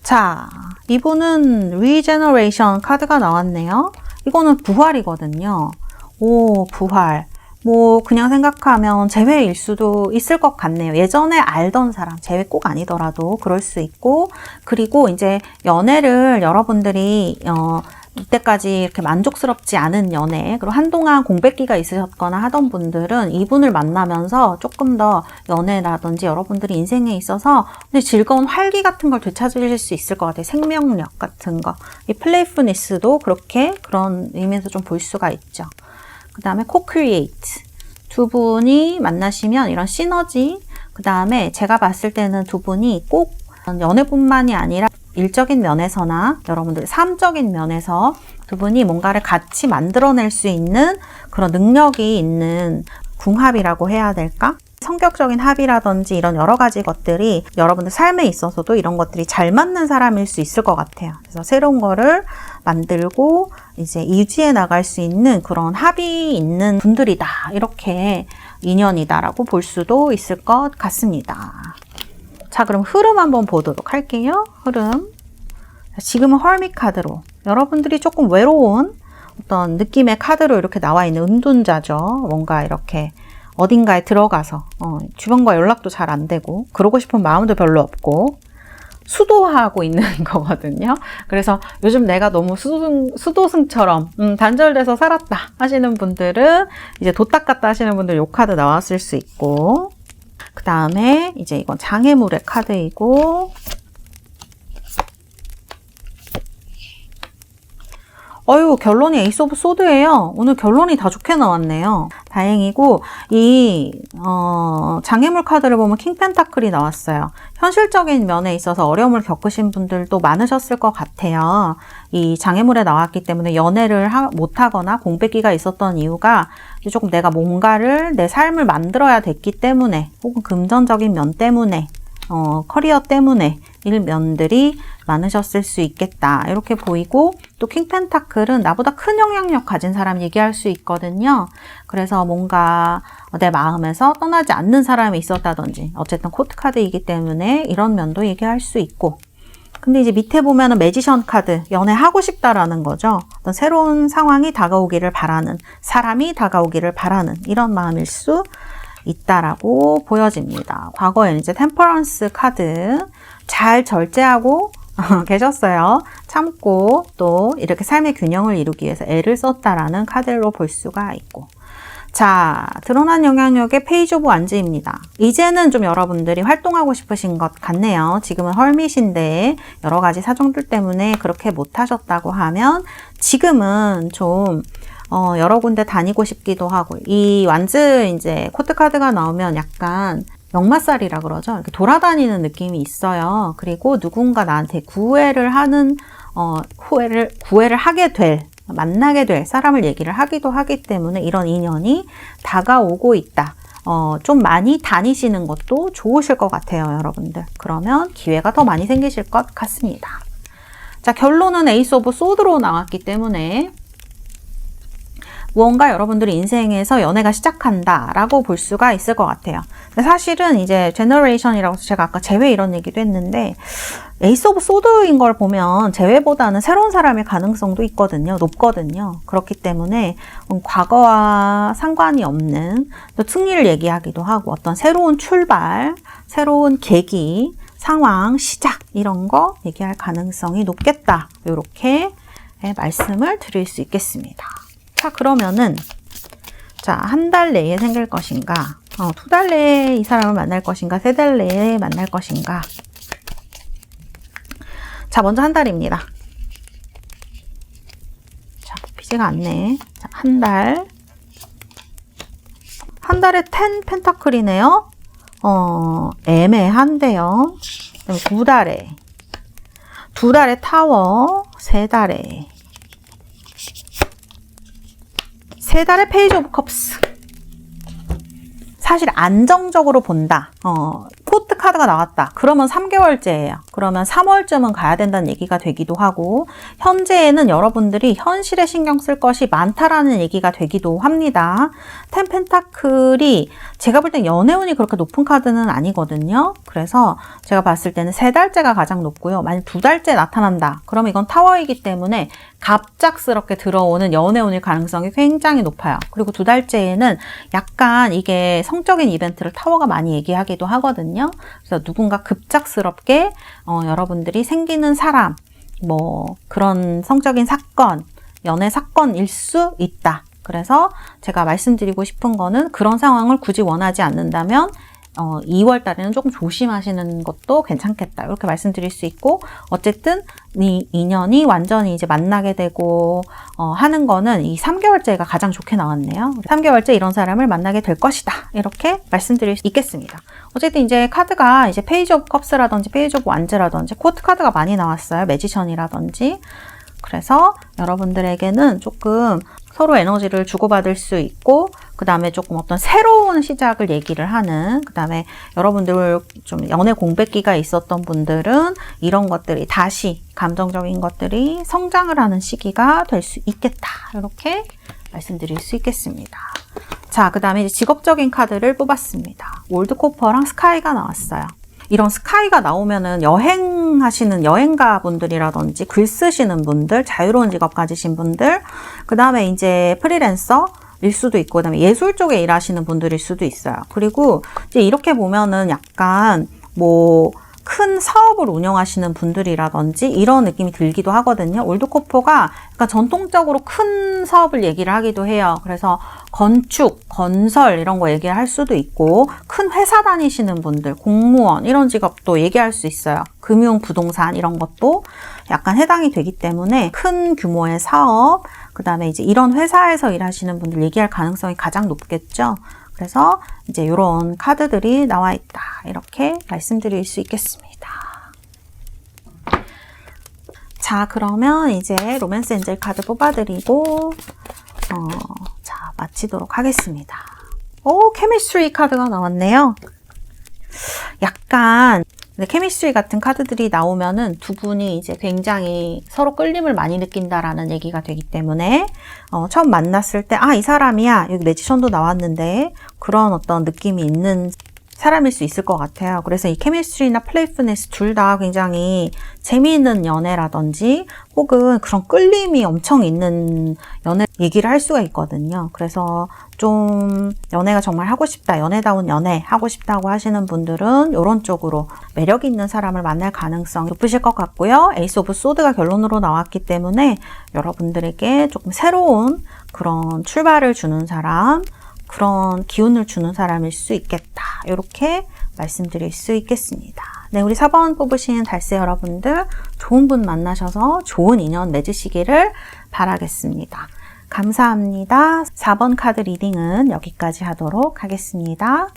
자, 이분은 리제너레이션 카드가 나왔네요. 이거는 부활이거든요. 오, 부활. 뭐 그냥 생각하면 재회일 수도 있을 것 같네요. 예전에 알던 사람, 재회 꼭 아니더라도 그럴 수 있고, 그리고 이제 연애를 여러분들이 이때까지 이렇게 만족스럽지 않은 연애, 그리고 한동안 공백기가 있으셨거나 하던 분들은 이분을 만나면서 조금 더 연애라든지 여러분들이 인생에 있어서 즐거운 활기 같은 걸 되찾으실 수 있을 것 같아요. 생명력 같은 거. 이 플레이풀니스도 그렇게 그런 의미에서 좀 볼 수가 있죠. 그 다음에 co-create. 두 분이 만나시면 이런 시너지, 그 다음에 제가 봤을 때는 두 분이 꼭 연애뿐만이 아니라 일적인 면에서나 여러분들 삶적인 면에서 두 분이 뭔가를 같이 만들어낼 수 있는 그런 능력이 있는 궁합이라고 해야 될까? 성격적인 합이라든지 이런 여러 가지 것들이 여러분들 삶에 있어서도 이런 것들이 잘 맞는 사람일 수 있을 것 같아요. 그래서 새로운 거를 만들고 이제 유지해 나갈 수 있는 그런 합이 있는 분들이다. 이렇게 인연이다라고 볼 수도 있을 것 같습니다. 자, 그럼 흐름 한번 보도록 할게요. 흐름. 지금은 헐밋 카드로 여러분들이 조금 외로운 어떤 느낌의 카드로 이렇게 나와 있는 은둔자죠. 뭔가 이렇게 어딘가에 들어가서 주변과 연락도 잘 안 되고 그러고 싶은 마음도 별로 없고 수도하고 있는 거거든요. 그래서 요즘 내가 너무 수도승처럼 단절돼서 살았다 하시는 분들은 이제 도 닦았다 하시는 분들 요 카드 나왔을 수 있고, 그 다음에 이제 이건 장애물의 카드이고, 결론이 에이스 오브 소드예요. 오늘 결론이 다 좋게 나왔네요. 다행이고, 이 장애물 카드를 보면 킹 펜타클이 나왔어요. 현실적인 면에 있어서 어려움을 겪으신 분들도 많으셨을 것 같아요. 이 장애물에 나왔기 때문에 연애를 못하거나 공백기가 있었던 이유가 조금 내가 뭔가를 내 삶을 만들어야 됐기 때문에, 혹은 금전적인 면 때문에, 커리어 때문에 이런 면들이 많으셨을 수 있겠다. 이렇게 보이고, 또 킹 펜타클은 나보다 큰 영향력 가진 사람 얘기할 수 있거든요. 그래서 뭔가 내 마음에서 떠나지 않는 사람이 있었다든지, 어쨌든 코트 카드이기 때문에 이런 면도 얘기할 수 있고, 근데 이제 밑에 보면은 매지션 카드, 연애하고 싶다라는 거죠. 어떤 새로운 상황이 다가오기를 바라는, 사람이 다가오기를 바라는 이런 마음일 수 있다라고 보여집니다. 과거에는 이제 템퍼런스 카드 잘 절제하고 계셨어요. 참고 또 이렇게 삶의 균형을 이루기 위해서 애를 썼다라는 카드로 볼 수가 있고, 자, 드러난 영향력의 페이지 오브 완즈입니다. 이제는 좀 여러분들이 활동하고 싶으신 것 같네요. 지금은 헐밋인데 여러 가지 사정들 때문에 그렇게 못하셨다고 하면 지금은 좀 여러 군데 다니고 싶기도 하고, 이 완즈 이제 코트 카드가 나오면 약간 역마살이라 그러죠. 이렇게 돌아다니는 느낌이 있어요. 그리고 누군가 나한테 구애를 하는, 구애를 하게 될, 만나게 될 사람을 얘기를 하기도 하기 때문에 이런 인연이 다가오고 있다. 좀 많이 다니시는 것도 좋으실 것 같아요, 여러분들. 그러면 기회가 더 많이 생기실 것 같습니다. 자, 결론은 에이스 오브 소드로 나왔기 때문에 무언가 여러분들이 인생에서 연애가 시작한다라고 볼 수가 있을 것 같아요. 근데 사실은 이제 제너레이션이라고 해서 제가 아까 재회 이런 얘기도 했는데, 에이스 오브 소드인 걸 보면 재회보다는 새로운 사람의 가능성도 있거든요. 높거든요. 그렇기 때문에 과거와 상관이 없는 또 승리를 얘기하기도 하고, 어떤 새로운 출발, 새로운 계기, 상황, 시작 이런 거 얘기할 가능성이 높겠다. 이렇게 말씀을 드릴 수 있겠습니다. 자, 그러면은 자, 한 달 내에 생길 것인가, 2달 내에 이 사람을 만날 것인가, 3달 내에 만날 것인가. 자, 먼저 한 달입니다. 자, 뽑히지가 않네. 자, 한 달. 한 달에 10 펜타클이네요. 애매한데요. 그다음에 2달에. 2달에 타워. 3달에. 3달에 페이지 오브 컵스. 사실 안정적으로 본다. 코트 카드가 나왔다. 그러면 3개월째예요. 그러면 3월쯤은 가야 된다는 얘기가 되기도 하고, 현재에는 여러분들이 현실에 신경 쓸 것이 많다라는 얘기가 되기도 합니다. 10 펜타클이 제가 볼 땐 연애운이 그렇게 높은 카드는 아니거든요. 그래서 제가 봤을 때는 3달째가 가장 높고요. 만약 2달째 나타난다. 그러면 이건 타워이기 때문에 갑작스럽게 들어오는 연애운일 가능성이 굉장히 높아요. 그리고 2달째에는 약간 이게 성적인 이벤트를 타워가 많이 얘기하기도 하거든요. 그래서 누군가 급작스럽게 여러분들이 생기는 사람, 뭐 그런 성적인 사건, 연애 사건일 수 있다. 그래서 제가 말씀드리고 싶은 거는, 그런 상황을 굳이 원하지 않는다면 2월 달에는 조금 조심하시는 것도 괜찮겠다. 이렇게 말씀드릴 수 있고, 어쨌든 이 인연이 완전히 이제 만나게 되고 하는 거는 이 3개월째가 가장 좋게 나왔네요. 3개월째 이런 사람을 만나게 될 것이다. 이렇게 말씀드릴 수 있겠습니다. 어쨌든 이제 카드가 이제 페이지 오브 컵스라든지 페이지 오브 완즈라든지 코트 카드가 많이 나왔어요. 매지션이라든지. 그래서 여러분들에게는 조금 서로 에너지를 주고받을 수 있고, 그 다음에 조금 어떤 새로운 시작을 얘기를 하는, 그 다음에 여러분들 좀 연애 공백기가 있었던 분들은 이런 것들이 다시 감정적인 것들이 성장을 하는 시기가 될 수 있겠다. 이렇게 말씀드릴 수 있겠습니다. 자, 그 다음에 이제 직업적인 카드를 뽑았습니다. 올드코퍼랑 스카이가 나왔어요. 이런 스카이가 나오면은 여행하시는 여행가 분들이라든지 글 쓰시는 분들, 자유로운 직업 가지신 분들, 그 다음에 이제 프리랜서일 수도 있고, 그 다음에 예술 쪽에 일하시는 분들일 수도 있어요. 그리고 이제 이렇게 보면은 약간 큰 사업을 운영하시는 분들이라든지 이런 느낌이 들기도 하거든요. 올드코퍼가 약간 전통적으로 큰 사업을 얘기를 하기도 해요. 그래서 건축, 건설 이런 거 얘기를 할 수도 있고, 큰 회사 다니시는 분들, 공무원 이런 직업도 얘기할 수 있어요. 금융, 부동산 이런 것도 약간 해당이 되기 때문에 큰 규모의 사업, 그 다음에 이제 이런 회사에서 일하시는 분들 얘기할 가능성이 가장 높겠죠. 그래서 이제 이런 카드들이 나와 있다. 이렇게 말씀드릴 수 있겠습니다. 자, 그러면 이제 로맨스 엔젤 카드 뽑아드리고 자, 마치도록 하겠습니다. 오, 케미스트리 카드가 나왔네요. 약간 케미스트리 같은 카드들이 나오면은 두 분이 이제 굉장히 서로 끌림을 많이 느낀다라는 얘기가 되기 때문에 처음 만났을 때 이 사람이야. 여기 매지션도 나왔는데 그런 어떤 느낌이 있는 사람일 수 있을 것 같아요. 그래서 이 케미스트리나 플레이풀니스 둘 다 굉장히 재미있는 연애라든지 혹은 그런 끌림이 엄청 있는 연애 얘기를 할 수가 있거든요. 그래서 좀 연애가 정말 하고 싶다, 연애다운 연애 하고 싶다고 하시는 분들은 이런 쪽으로 매력 있는 사람을 만날 가능성이 높으실 것 같고요. 에이스 오브 소드가 결론으로 나왔기 때문에 여러분들에게 조금 새로운 그런 출발을 주는 사람, 그런 기운을 주는 사람일 수 있겠다. 이렇게 말씀드릴 수 있겠습니다. 네, 우리 4번 뽑으신 달새 여러분들 좋은 분 만나셔서 좋은 인연 맺으시기를 바라겠습니다. 감사합니다. 4번 카드 리딩은 여기까지 하도록 하겠습니다.